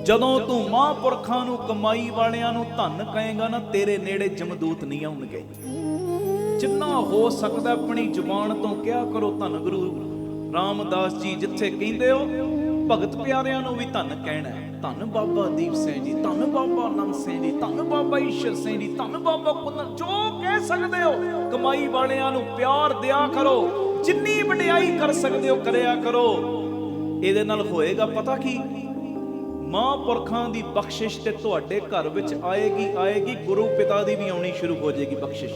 ਜਦੋਂ ਤੂੰ ਮਹਾਂਪੁਰਖਾਂ ਨੂੰ, ਕਮਾਈ ਵਾਲਿਆਂ ਨੂੰ ਧੰਨ ਕਹੇਗਾ ਨਾ, ਤੇਰੇ ਨੇੜੇ ਜਮਦੂਤ ਨਹੀਂ ਆਉਣਗੇ। ਜਿੰਨਾ ਹੋ ਸਕਦਾ ਆਪਣੀ ਜ਼ੁਬਾਨ ਤੋਂ ਕਿਹਾ ਕਰੋ ਧੰਨ ਗੁਰੂ ਰਾਮਦਾਸ ਜੀ। ਜਿੱਥੇ ਕਹਿੰਦੇ ਹੋ ਭਗਤ ਪਿਆਰਿਆਂ ਨੂੰ ਵੀ ਧੰਨ ਕਹਿਣਾ ਹੈ, ਧੰਨ ਬਾਬਾ ਦੀਪ ਸਿੰਘ ਜੀ, ਧੰਨ ਬਾਬਾ ਆਨੰਦ ਸਿੰਘ ਜੀ, ਧੰਨ ਬਾਬਾ ਈਸ਼ਰ ਸਿੰਘ ਜੀ, ਧੰਨ ਬਾਬਾ ਕੁੰਦਨ, ਜੋ ਕਹਿ ਸਕਦੇ ਹੋ। ਕਮਾਈ ਵਾਲਿਆਂ ਨੂੰ ਪਿਆਰ ਦਿਆ ਕਰੋ, ਜਿੰਨੀ ਵਡਿਆਈ ਕਰ ਸਕਦੇ ਹੋ ਕਰਿਆ ਕਰੋ। ਇਹਦੇ ਨਾਲ ਹੋਏਗਾ ਪਤਾ ਕੀ, ਮਹਾਂਪੁਰਖਾਂ ਦੀ ਬਖਸ਼ਿਸ਼ ਤੇ ਤੁਹਾਡੇ ਘਰ ਵਿੱਚ ਆਏਗੀ, ਆਏਗੀ, ਗੁਰੂ ਪਿਤਾ ਦੀ ਵੀ ਆਉਣੀ ਸ਼ੁਰੂ ਹੋ ਜਾਏਗੀ ਬਖਸ਼ਿਸ਼।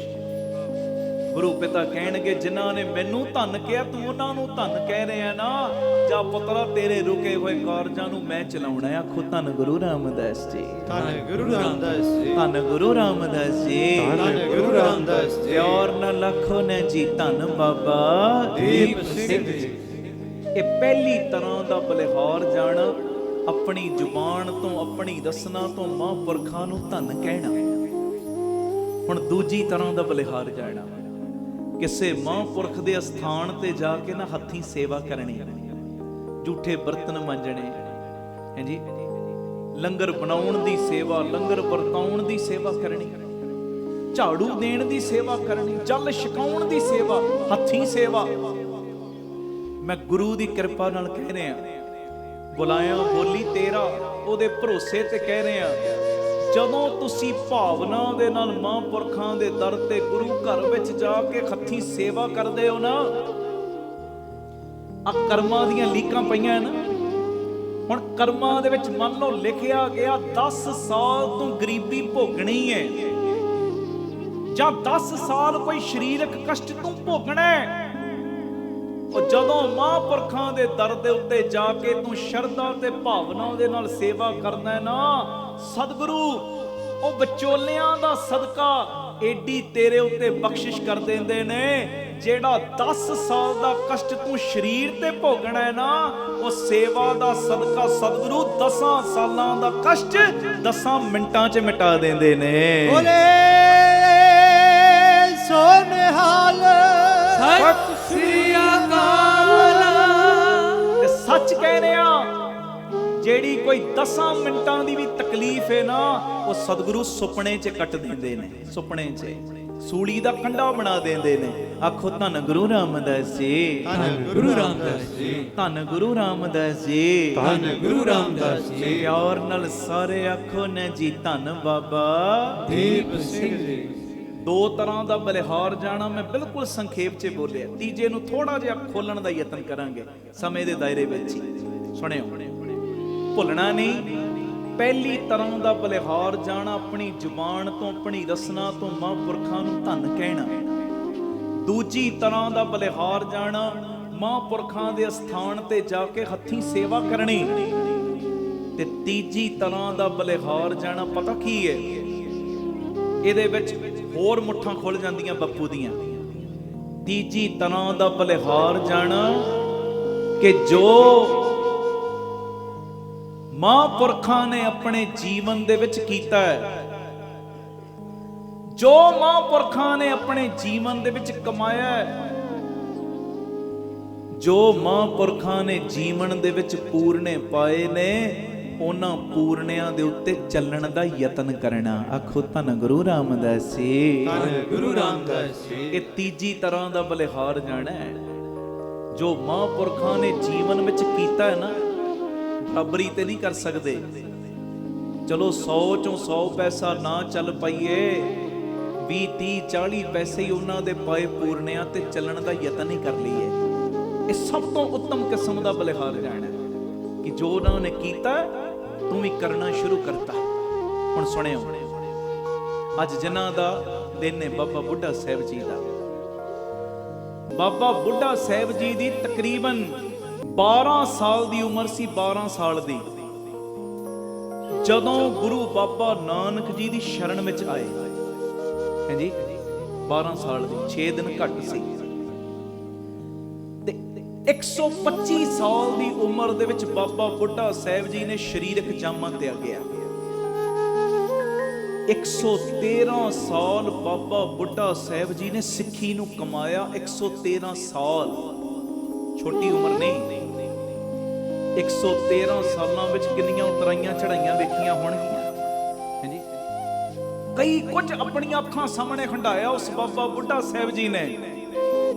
ਗੁਰੂ ਪਿਤਾ ਕਹਿਣਗੇ ਜਿਨ੍ਹਾਂ ਨੇ ਮੈਨੂੰ ਧੰਨ ਕਿਹਾ, ਤੂੰ ਉਹਨਾਂ ਨੂੰ ਧੰਨ ਕਹਿ ਰਿਹਾ ਨਾ, ਜਾ ਪੁੱਤਰਾ ਤੇਰੇ ਰੁਕੇ ਹੋਏ ਕਾਰਜਾਂ ਨੂੰ ਮੈਂ ਚਲਾਉਣਾ। ਆਖੋ ਧੰਨ ਗੁਰੂ ਰਾਮਦਾਸ ਜੀ, ਧੰਨ ਗੁਰੂ ਰਾਮਦਾਸ ਜੀ, ਧੰਨ ਗੁਰੂ ਰਾਮਦਾਸ ਜੀ, ਧੰਨ ਗੁਰੂ ਰਾਮਦਾਸ ਜੀ। ਪਿਆਰ ਨਾਲ ਲੱਖੋ ਨੇ ਜੀ, ਧੰਨ ਬਾਬਾ ਦੀਪ ਸਿੰਘ ਜੀ। ਇਹ ਪਹਿਲੀ ਤਰ੍ਹਾਂ ਦਾ ਬਲਿਹਾਰ ਜਾਣਾ, ਆਪਣੀ ਜ਼ੁਬਾਨ ਤੋਂ, ਆਪਣੀ ਰਸਨਾ ਤੋਂ ਮਹਾਂਪੁਰਖਾਂ ਨੂੰ ਧੰਨ ਕਹਿਣਾ। ਹੁਣ ਦੂਜੀ ਤਰ੍ਹਾਂ ਦਾ ਬਲਿਹਾਰ ਜਾਣਾ, ਕਿਸੇ ਮਹਾਂਪੁਰਖ ਦੇ ਅਸਥਾਨ ਤੇ ਜਾ ਕੇ ਨਾ ਹੱਥੀਂ ਸੇਵਾ ਕਰਨੀ, ਝੂਠੇ ਬਰਤਨ ਮਾਂਜਣੇ ਹੈ ਜੀ, ਲੰਗਰ ਬਣਾਉਣ ਦੀ ਸੇਵਾ, ਲੰਗਰ ਵਰਤਾਉਣ ਦੀ ਸੇਵਾ ਕਰਨੀ, ਝਾੜੂ ਦੇਣ ਦੀ ਸੇਵਾ ਕਰਨੀ, ਜਲ ਛਕਾਉਣ ਦੀ ਸੇਵਾ, ਹੱਥੀਂ ਸੇਵਾ। ਮੈਂ ਗੁਰੂ ਦੀ ਕਿਰਪਾ ਨਾਲ ਕਹਿ ਰਿਹਾ, ਬੁਲਾਇਆ ਬੋਲੀ ਤੇਰਾ, ਉਹਦੇ ਭਰੋਸੇ ਤੇ ਕਹਿ ਰਿਹਾ, ਜਦੋਂ ਤੁਸੀਂ ਭਾਵਨਾ ਦੇ ਨਾਲ ਮਹਾਂਪੁਰਖਾਂ ਦੇ ਦਰ ਤੇ ਗੁਰੂ ਘਰ ਵਿੱਚ ਜਾ ਕੇ ਹੱਥੀਂ ਸੇਵਾ ਕਰਦੇ ਹੋ ਨਾ, ਆ ਕਰਮਾਂ ਦੀਆਂ ਲੀਕਾਂ ਪਈਆਂ ਨਾ। ਹੁਣ ਕਰਮਾਂ ਦੇ ਵਿੱਚ ਮੰਨ ਲਓ ਲਿਖਿਆ ਗਿਆ 10 ਸਾਲ ਤੂੰ ਗਰੀਬੀ ਭੋਗਣੀ ਹੈ, ਜਾਂ 10 ਸਾਲ ਕੋਈ ਸਰੀਰਕ ਕਸ਼ਟ ਤੂੰ ਭੋਗਣਾ ਹੈ। ਉਹ ਜਦੋਂ ਮਹਾਂਪੁਰਖਾਂ ਦੇ ਦਰ ਦੇ ਉੱਤੇ ਜਾ ਕੇ ਤੂੰ ਸ਼ਰਧਾ ਤੇ ਭਾਵਨਾ ਦੇ ਨਾਲ ਸੇਵਾ ਕਰਨਾ ਹੈ ਨਾ, ਸਤਿਗੁਰੂ ਉਹ ਵਿਚੋਲਿਆਂ ਦਾ ਸਦਕਾ ਏਡੀ ਤੇਰੇ ਉੱਤੇ ਬਖਸ਼ਿਸ਼ ਕਰ ਦਿੰਦੇ ਨੇ। ਜਿਹੜਾ 10 ਸਾਲ ਦਾ ਕਸ਼ਟ ਤੂੰ ਸਰੀਰ ਤੇ ਭੋਗਣਾ ਹੈ ਨਾ, ਉਹ ਸੇਵਾ ਦਾ ਸਦਕਾ ਸਤਿਗੁਰੂ 10 ਸਾਲਾਂ ਦਾ ਕਸ਼ਟ 10 ਮਿੰਟਾਂ 'ਚ ਮਿਟਾ ਦਿੰਦੇ ਨੇ। ਬੋਲੇ ਸੋ ਨਿਹਾਲ ਸਤਿ ਸ੍ਰੀ ਅਕਾਲ। ਤੇ ਸੱਚ ਕਹਿ ਰਿਹਾ, ਜਿਹੜੀ ਕੋਈ 10 ਮਿੰਟਾਂ ਦੀ ਵੀ ਤਕਲੀਫ ਹੈ ਨਾ, ਉਹ ਸਤਿਗੁਰੂ ਸੁਪਨੇ 'ਚ ਕੱਟ ਦਿੰਦੇ ਨੇ, ਸੁਪਨੇ 'ਚ ਸੂਲੀ ਦਾ ਕੰਡਾ ਬਣਾ ਦਿੰਦੇ ਨੇ। ਆਖੋ ਧੰਨ ਗੁਰੂ ਰਾਮਦਾਸ ਜੀ, ਧੰਨ ਗੁਰੂ ਰਾਮਦਾਸ ਜੀ, ਧੰਨ ਗੁਰੂ ਰਾਮਦਾਸ ਜੀ, ਧੰਨ ਗੁਰੂ ਰਾਮਦਾਸ ਜੀ। ਪਿਆਰ ਨਾਲ ਸਾਰੇ ਆਖੋ ਨੇ ਜੀ, ਧੰਨ ਬਾਬਾ ਦੀਪ ਸਿੰਘ ਜੀ। ਦੋ ਤਰ੍ਹਾਂ ਦਾ ਬਲਿਹਾਰ ਜਾਣਾ ਮੈਂ ਬਿਲਕੁਲ ਸੰਖੇਪ 'ਚ ਬੋਲਿਆ, ਤੀਜੇ ਨੂੰ ਥੋੜਾ ਜਿਹਾ ਖੋਲਣ ਦਾ ਯਤਨ ਕਰਾਂਗੇ ਸਮੇਂ ਦੇ ਦਾਇਰੇ ਵਿੱਚ ਹੀ। ਸੁਣਿਓ, ਭੁੱਲਣਾ ਨਹੀਂ। ਪਹਿਲੀ ਤਰ੍ਹਾਂ ਦਾ ਬਲਿਹਾਰ ਜਾਣਾ, ਆਪਣੀ ਜ਼ੁਬਾਨ ਤੋਂ, ਆਪਣੀ ਰਸਨਾ ਤੋਂ ਮਹਾਂਪੁਰਖਾਂ ਨੂੰ ਧੰਨ ਕਹਿਣਾ। ਦੂਜੀ ਤਰ੍ਹਾਂ ਦਾ ਬਲਿਹਾਰ ਜਾਣਾ, ਮਹਾਂਪੁਰਖਾਂ ਦੇ ਅਸਥਾਨ ਤੇ ਜਾ ਕੇ ਹੱਥੀਂ ਸੇਵਾ ਕਰਨੀ। ਤੇ ਤੀਜੀ ਤਰ੍ਹਾਂ ਦਾ ਬਲਿਹਾਰ ਜਾਣਾ ਪਤਾ ਕੀ ਹੈ? ਇਹਦੇ ਵਿੱਚ ਹੋਰ ਮੁੱਠਾਂ ਖੁੱਲ ਜਾਂਦੀਆਂ ਬੱਪੂ ਦੀਆਂ। ਤੀਜੀ ਤਰ੍ਹਾਂ ਦਾ ਬਲਿਹਾਰ ਜਾਣਾ ਕਿ ਜੋ ਮਹਾਂਪੁਰਖਾਂ ਨੇ ਆਪਣੇ ਜੀਵਨ ਦੇ ਵਿੱਚ ਕੀਤਾ ਹੈ, ਜੋ ਮਹਾਂਪੁਰਖਾਂ ਨੇ ਆਪਣੇ ਜੀਵਨ ਦੇ ਵਿੱਚ ਕਮਾਇਆ ਹੈ, ਜੋ ਮਹਾਂਪੁਰਖਾਂ ਨੇ ਜੀਵਨ ਦੇ ਵਿੱਚ ਪੂਰਨੇ ਪਾਏ ਨੇ, ਉਹਨਾਂ ਪੂਰਨਿਆਂ ਦੇ ਉੱਤੇ ਚੱਲਣ ਦਾ ਯਤਨ ਕਰਨਾ। ਆਖੋ ਧੰਨ ਗੁਰੂ ਰਾਮਦਾਸ ਜੀ, ਧੰਨ ਗੁਰੂ ਰਾਮਦਾਸ ਜੀ। ਇਹ ਤੀਜੀ ਤਰ੍ਹਾਂ ਦਾ ਬਲਿਹਾਰ ਜਾਣਾ ਹੈ। ਜੋ ਮਹਾਂਪੁਰਖਾਂ ਨੇ ਜੀਵਨ ਵਿੱਚ ਕੀਤਾ ਹੈ ਨਾ, ਬਰਾਬਰੀ ਤੇ ਨਹੀਂ ਕਰ ਸਕਦੇ। ਚਲੋ 100 ਚੋਂ 100 ਪੈਸਾ ਨਾ ਚੱਲ ਪਾਈਏ, 20 30 40 ਪੈਸੇ ਹੀ ਉਹਨਾਂ ਦੇ ਪਾਏ ਪੂਰਨਿਆਂ ਤੇ ਚੱਲਣ ਦਾ ਯਤਨ ਹੀ ਕਰ ਲਈਏ। ਇਹ ਸਭ ਤੋਂ ਉੱਤਮ ਕਿਸਮ ਦਾ ਬਲਿਹਾਰ ਜਾਣਾ ਕਿ ਜੋ ਉਹਨਾਂ ਨੇ ਕੀਤਾ ਤੂੰ ਵੀ ਕਰਨਾ ਸ਼ੁਰੂ ਕਰਤਾ। ਹੁਣ ਸੁਣਿਓ, ਅੱਜ ਜਿਨ੍ਹਾਂ ਦਾ ਦਿਨ ਹੈ ਬਾਬਾ ਬੁੱਢਾ ਸਾਹਿਬ ਜੀ ਦਾ। ਬਾਬਾ ਬੁੱਢਾ ਸਾਹਿਬ ਜੀ ਦੀ ਤਕਰੀਬਨ 12 ਸਾਲ ਦੀ ਉਮਰ ਸੀ, 12 ਸਾਲ ਦੀ, ਜਦੋਂ ਗੁਰੂ ਬਾਬਾ ਨਾਨਕ ਜੀ ਦੀ ਸ਼ਰਨ ਵਿੱਚ ਆਏ। ਹਾਂਜੀ 12 ਸਾਲ ਦੀ, 6 ਦਿਨ ਘੱਟ ਸੀ। ਤੇ 125 ਸਾਲ ਦੀ ਉਮਰ ਦੇ ਵਿੱਚ ਬਾਬਾ ਬੁੱਢਾ ਸਾਹਿਬ ਜੀ ਨੇ ਸਰੀਰਕ ਜਾਮਾ ਤਿਆਗਿਆ। 113 ਸਾਲ ਬਾਬਾ ਬੁੱਢਾ ਸਾਹਿਬ ਜੀ ਨੇ ਸਿੱਖੀ ਨੂੰ ਕਮਾਇਆ। 113 ਸਾਲ ਛੋਟੀ ਉਮਰ ਨਹੀਂ। 113 ਸਾਲਾਂ ਵਿੱਚ ਕਿੰਨੀਆਂ ਉਤਰਾਈਆਂ ਚੜਾਈਆਂ ਵੇਖੀਆਂ ਹੋਣਗੀਆਂ। ਹਾਂਜੀ ਕਈ ਕੁਝ ਆਪਣੀਆਂ ਅੱਖਾਂ ਸਾਹਮਣੇ ਖੰਡਾਇਆ ਉਸ ਬਾਬਾ ਬੁੱਢਾ ਸਾਹਿਬ ਜੀ ਨੇ।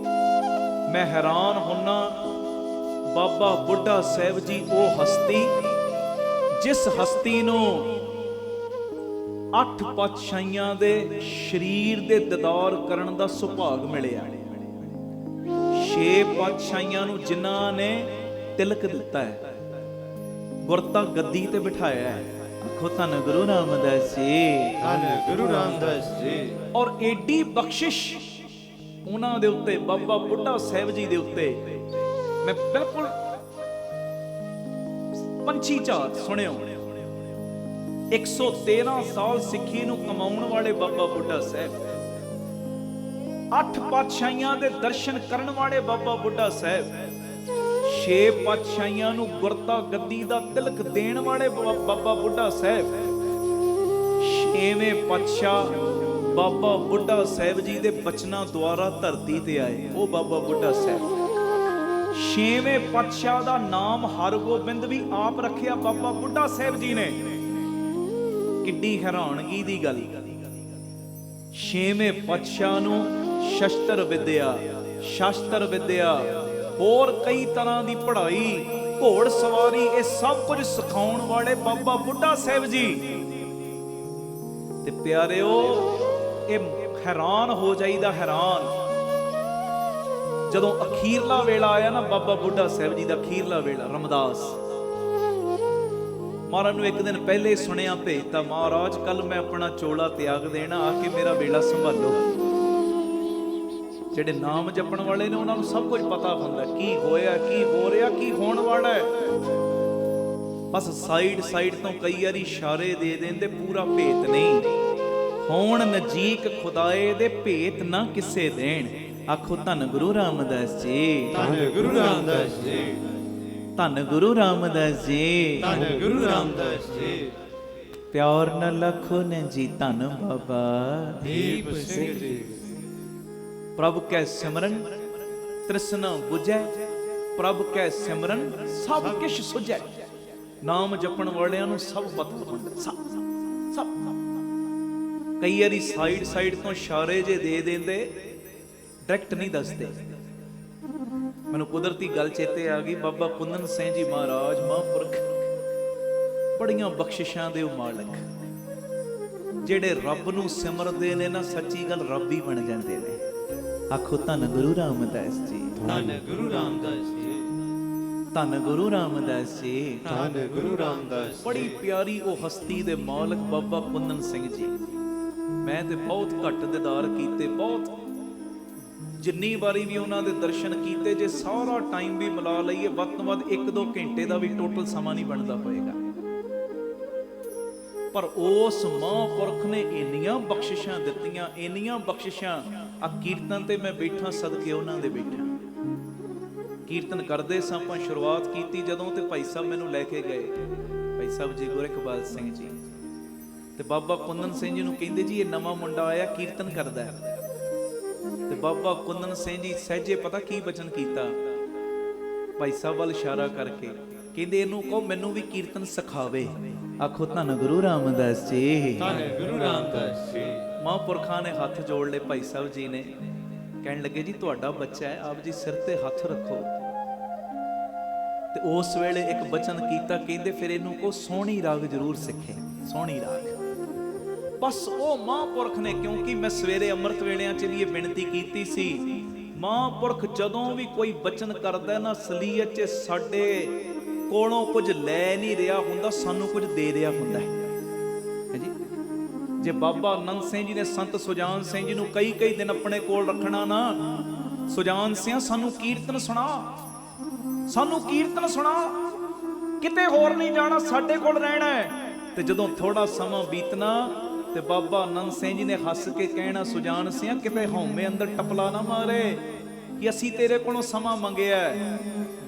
ਮੈਂ ਹੈਰਾਨ ਹੁੰਨਾ, ਬਾਬਾ ਬੁੱਢਾ ਸਾਹਿਬ ਜੀ ਉਹ ਹਸਤੀ ਜਿਸ ਹਸਤੀ ਨੂੰ 8 ਪਾਤਸ਼ਾਹੀਆਂ ਦੇ ਸਰੀਰ ਦੇ ਦੀਦਾਰ ਕਰਨ ਦਾ ਸੁਭਾਗ ਮਿਲਿਆ। 6 ਪਾਤਸ਼ਾਹੀਆਂ ਨੂੰ ਜਿਨ੍ਹਾਂ ਨੇ ਤਿਲਕ ਦਿੱਤਾ ਹੈ, ਗੁਰਤਾ ਗੱਦੀ ਤੇ ਬਿਠਾਇਆ ਹੈ। ਆਖੋ ਧੰਨ ਗੁਰੂ ਰਾਮਦਾਸ ਜੀ, ਧੰਨ ਗੁਰੂ ਰਾਮਦਾਸ ਜੀ। ਔਰ ਏਡੀ ਬਖਸ਼ਿਸ਼ ਉਹਨਾਂ ਦੇ ਉੱਤੇ, ਬਾਬਾ ਬੁੱਢਾ ਸਾਹਿਬ ਜੀ ਦੇ ਉੱਤੇ। ਮੈਂ ਬਿਲਕੁਲ ਪੰਛੀ ਝਾਤ ਸੁਣਿਓ। 113 ਸਾਲ ਸਿੱਖੀ ਨੂੰ ਕਮਾਉਣ ਵਾਲੇ ਬਾਬਾ ਬੁੱਢਾ ਸਾਹਿਬ, 8 ਪਾਤਸ਼ਾਹੀਆਂ ਦੇ ਦਰਸ਼ਨ ਕਰਨ ਵਾਲੇ ਬਾਬਾ ਬੁੱਢਾ ਸਾਹਿਬ, 6 ਪਾਤਸ਼ਾਹੀਆਂ ਨੂੰ ਗੁਰਤਾ ਗੱਦੀ ਦਾ ਤਿਲਕ ਦੇਣ ਵਾਲੇ ਬਾਬਾ ਬੁੱਢਾ ਸਾਹਿਬ, 6ਵੇਂ ਪਾਤਸ਼ਾਹ ਬਾਬਾ ਬੁੱਢਾ ਸਾਹਿਬ ਜੀ ਦੇ ਬਚਨਾਂ ਦੁਆਰਾ ਧਰਤੀ ਤੇ ਆਏ, ਉਹ ਬਾਬਾ ਬੁੱਢਾ ਸਾਹਿਬ। 6ਵੇਂ ਪਾਤਸ਼ਾਹ ਦਾ ਨਾਮ ਹਰਗੋਬਿੰਦ ਵੀ ਆਪ ਰੱਖਿਆ ਬਾਬਾ ਬੁੱਢਾ ਸਾਹਿਬ ਜੀ ਨੇ। ਕਿੱਡੀ ਹੈਰਾਨਗੀ ਦੀ ਗੱਲ। 6ਵੇਂ ਪਾਤਸ਼ਾਹ ਨੂੰ ਸ਼ਸਤਰ ਵਿਦਿਆ, ਹੋਰ ਕਈ ਤਰ੍ਹਾਂ ਦੀ ਪੜ੍ਹਾਈ, ਘੋੜ ਸਵਾਰੀ, ਇਹ ਸਭ ਕੁਝ ਸਿਖਾਉਣ ਵਾਲੇ ਬਾਬਾ ਬੁੱਢਾ ਸਾਹਿਬ ਜੀ। ਤੇ ਪਿਆਰਿਓ, ਇਹ ਹੈਰਾਨ ਹੋ ਜਾਈਦਾ, ਹੈਰਾਨ ਜਦੋਂ ਅਖੀਰਲਾ ਵੇਲਾ ਆਇਆ ਨਾ ਬਾਬਾ ਬੁੱਢਾ ਸਾਹਿਬ ਜੀ ਦਾ। ਅਖੀਰਲਾ ਵੇਲਾ ਰਮਦਾਸ ਮਹਾਰਾਜ ਨੂੰ ਇੱਕ ਦਿਨ ਪਹਿਲੇ ਸੁਣਿਆ ਭੇਜਤਾ, ਮਹਾਰਾਜ ਕੱਲ ਮੈਂ ਆਪਣਾ ਚੋਲਾ ਤਿਆਗ ਦੇਣਾ, ਆ ਕੇ ਮੇਰਾ ਵੇਲਾ ਸੰਭਾਲੋ। ਜਿਹੜੇ ਨਾਮ ਜਪਣ ਵਾਲੇ ਨੇ ਉਹਨਾਂ ਨੂੰ ਸਭ ਕੁਝ ਪਤਾ ਹੁੰਦਾ, ਕੀ ਹੋਇਆ, ਕੀ ਹੋ ਰਿਹਾ, ਕੀ ਹੋਣ ਵਾਲਾ ਹੈ। ਬਸ ਸਾਈਡ ਤੋਂ ਕਈ ਵਾਰੀ ਇਸ਼ਾਰੇ ਦੇ ਦਿੰਦੇ, ਪੂਰਾ ਭੇਤ ਨਹੀਂ। ਹੋਣ ਨਜ਼ੀਕ ਖੁਦਾਏ ਦੇ ਭੇਤ ਨਾ ਕਿਸੇ ਦੇਣ। ਆਖੋ ਧੰਨ ਗੁਰੂ ਰਾਮਦਾਸ ਜੀ, ਧੰਨ ਗੁਰੂ ਰਾਮਦਾਸ ਜੀ। ਧੰਨ ਗੁਰੂ ਰਾਮਦਾਸ ਜੀ, ਧੰਨ ਗੁਰੂ ਰਾਮਦਾਸ ਜੀ। ਪਿਆਰ ਨਾਲ ਲਖੋ ਨੇ ਜੀ ਧੰਨ ਬਾਬਾ ਦੀਪ ਸਿੰਘ ਜੀ। ਪ੍ਰਭ ਕੈ ਸਿਮਰਨ ਤ੍ਰਿਸ਼ਨਾ ਬੁਝੈ, ਪ੍ਰਭ ਕੈ ਸਿਮਰਨ ਸਭ ਕਿਛ ਸੁਝੈ। ਨਾਮ ਜਪਣ ਵਾਲਿਆਂ ਨੂੰ ਸਭ ਪਤਾ ਹੁੰਦਾ, ਸਭ। ਕਈ ਵਾਰੀ ਸਾਈਡ ਤੋਂ ਇਸ਼ਾਰੇ ਜੇ ਦੇ ਦਿੰਦੇ, ਡਾਇਰੈਕਟ ਨਹੀਂ ਦੱਸਦੇ। ਮੈਨੂੰ ਕੁਦਰਤੀ ਗੱਲ ਚੇਤੇ ਆ ਗਈ, ਬਾਬਾ ਕੁੰਦਨ ਸਿੰਘ ਜੀ ਮਹਾਰਾਜ ਮਹਾਂਪੁਰਖ, ਬੜੀਆਂ ਬਖਸ਼ਿਸ਼ਾਂ ਦੇ ਉਹ ਮਾਲਕ, ਜਿਹੜੇ ਰੱਬ ਨੂੰ ਸਿਮਰਦੇ ਨੇ ਨਾ, ਸੱਚੀ ਗੱਲ ਰੱਬ ਹੀ ਬਣ ਜਾਂਦੇ ਨੇ। ਆਖੋ ਧੰਨ ਗੁਰੂ ਰਾਮਦਾਸ ਜੀ, ਧੰਨ ਗੁਰੂ ਰਾਮਦਾਸ ਜੀ। ਧੰਨ ਗੁਰੂ ਰਾਮਦਾਸ ਜੀ, ਧੰਨ ਗੁਰੂ ਰਾਮਦਾਸ। ਬੜੀ ਪਿਆਰੀ ਉਹ ਹਸਤੀ ਦੇ ਮਾਲਕ ਬਾਬਾ ਕੁੰਦਨ ਸਿੰਘ ਜੀ। ਮੈਂ ਤੇ ਬਹੁਤ ਘੱਟ ਦੀਦਾਰ ਕੀਤੇ, ਬਹੁਤ, ਜਿੰਨੀ ਵਾਰੀ ਵੀ ਉਹਨਾਂ ਦੇ ਦਰਸ਼ਨ ਕੀਤੇ, ਜੇ ਸਾਰਾ ਟਾਈਮ ਵੀ ਮਿਲਾ ਲਈਏ, ਵੱਧ ਤੋਂ ਵੱਧ 1-2 ਘੰਟੇ ਦਾ ਵੀ ਟੋਟਲ ਸਮਾਂ ਨਹੀਂ ਬਣਦਾ ਹੋਏਗਾ। ਪਰ ਉਸ ਮਹਾਂਪੁਰਖ ਨੇ ਇੰਨੀਆਂ ਬਖਸ਼ਿਸ਼ਾਂ ਦਿੱਤੀਆਂ, ਇੰਨੀਆਂ ਬਖਸ਼ਿਸ਼ਾਂ। ਆ ਕੀਰਤਨ ਤੇ ਮੈਂ ਬੈਠਾ ਸਦਕੇ ਉਹਨਾਂ ਦੇ ਬੈਠਾ। ਕੀਰਤਨ ਕਰਦੇ ਸਾਂ ਆਪਾਂ, ਸ਼ੁਰੂਆਤ ਕੀਤੀ ਜਦੋਂ, ਤੇ ਭਾਈ ਸਾਹਿਬ ਮੈਨੂੰ ਲੈ ਕੇ ਗਏ, ਭਾਈ ਸਾਹਿਬ ਜੀ ਗੁਰਇਕਬਾਲ ਸਿੰਘ ਜੀ ਤੇ ਬਾਬਾ ਕੁੰਦਨ ਸਿੰਘ ਜੀ ਨੂੰ ਕਹਿੰਦੇ ਜੀ ਇਹ ਨਵਾਂ ਮੁੰਡਾ ਆਇਆ ਕੀਰਤਨ ਕਰਦਾ ਹੈ। ਤੇ ਬਾਬਾ ਕੁੰਦਨ ਸਿੰਘ ਜੀ ਸਹਿਜੇ ਪਤਾ ਕੀ ਬਚਨ ਕੀਤਾ, ਭਾਈ ਸਾਹਿਬ ਵੱਲ ਇਸ਼ਾਰਾ ਕਰਕੇ ਕਹਿੰਦੇ ਇਹਨੂੰ ਕਹੋ ਮੈਨੂੰ ਵੀ ਕੀਰਤਨ ਸਿਖਾਵੇ। ਆਖੋ ਧੰਨ ਗੁਰੂ ਰਾਮਦਾਸ ਜੀ, ਧੰਨ ਗੁਰੂ ਰਾਮਦਾਸ ਜੀ। ਮਹਾਂਪੁਰਖਾਂ ਨੇ ਹੱਥ ਜੋੜ ਲਏ, ਭਾਈ ਸਾਹਿਬ ਜੀ ਨੇ ਕਹਿਣ ਲੱਗੇ ਜੀ ਤੁਹਾਡਾ ਬੱਚਾ ਹੈ, ਆਪ ਜੀ ਸਿਰ ਤੇ ਹੱਥ ਰੱਖੋ। ਤੇ ਉਸ ਵੇਲੇ ਇੱਕ ਬਚਨ ਕੀਤਾ, ਕਹਿੰਦੇ ਫਿਰ ਇਹਨੂੰ ਕੋ ਸੋਹਣੀ ਰਾਗ ਜ਼ਰੂਰ ਸਿੱਖੇ, ਸੋਹਣੀ ਰਾਗ। ਬਸ ਉਹ ਮਹਾਂਪੁਰਖ ਨੇ, ਕਿਉਂਕਿ ਮੈਂ ਸਵੇਰੇ ਅੰਮ੍ਰਿਤ ਵੇਲਿਆਂ 'ਚ ਵੀ ਇਹ ਬੇਨਤੀ ਕੀਤੀ ਸੀ, ਮਹਾਂਪੁਰਖ ਜਦੋਂ ਵੀ ਕੋਈ ਬਚਨ ਕਰਦਾ ਨਾ ਅਸਲੀਅਤ 'ਚ ਸਾਡੇ ਕੋਲੋਂ ਕੁਝ ਲੈ ਨਹੀਂ ਰਿਹਾ ਹੁੰਦਾ, ਸਾਨੂੰ ਕੁਝ ਦੇ ਰਿਹਾ ਹੁੰਦਾ ਹੈ ਜੀ। ਜੇ ਬਾਬਾ ਆਨੰਦ ਸਿੰਘ ਜੀ ਨੇ ਸੰਤ ਸੁਜਾਨ ਸਿੰਘ ਜੀ ਨੂੰ ਕਈ ਦਿਨ ਆਪਣੇ ਕੋਲ ਰੱਖਣਾ ਨਾ, ਸੁਜਾਨ ਸਿੰਘ ਸਾਨੂੰ ਕੀਰਤਨ ਸੁਣਾ, ਸਾਨੂੰ ਕੀਰਤਨ ਸੁਣਾ, ਕਿਤੇ ਹੋਰ ਨਹੀਂ ਜਾਣਾ, ਸਾਡੇ ਕੋਲ ਰਹਿਣਾ ਹੈ। ਤੇ ਜਦੋਂ ਥੋੜਾ ਸਮਾਂ ਬੀਤਣਾ ਤੇ ਬਾਬਾ ਆਨੰਦ ਸਿੰਘ ਜੀ ਨੇ ਹੱਸ ਕੇ ਕਹਿਣਾ, ਸੁਜਾਨ ਸਿੰਘ ਕਿਤੇ ਹਉਮੈ ਅੰਦਰ ਟਪਲਾ ਨਾ ਮਾਰੇ ਕਿ ਅਸੀਂ ਤੇਰੇ ਕੋਲੋਂ ਸਮਾਂ ਮੰਗਿਆ।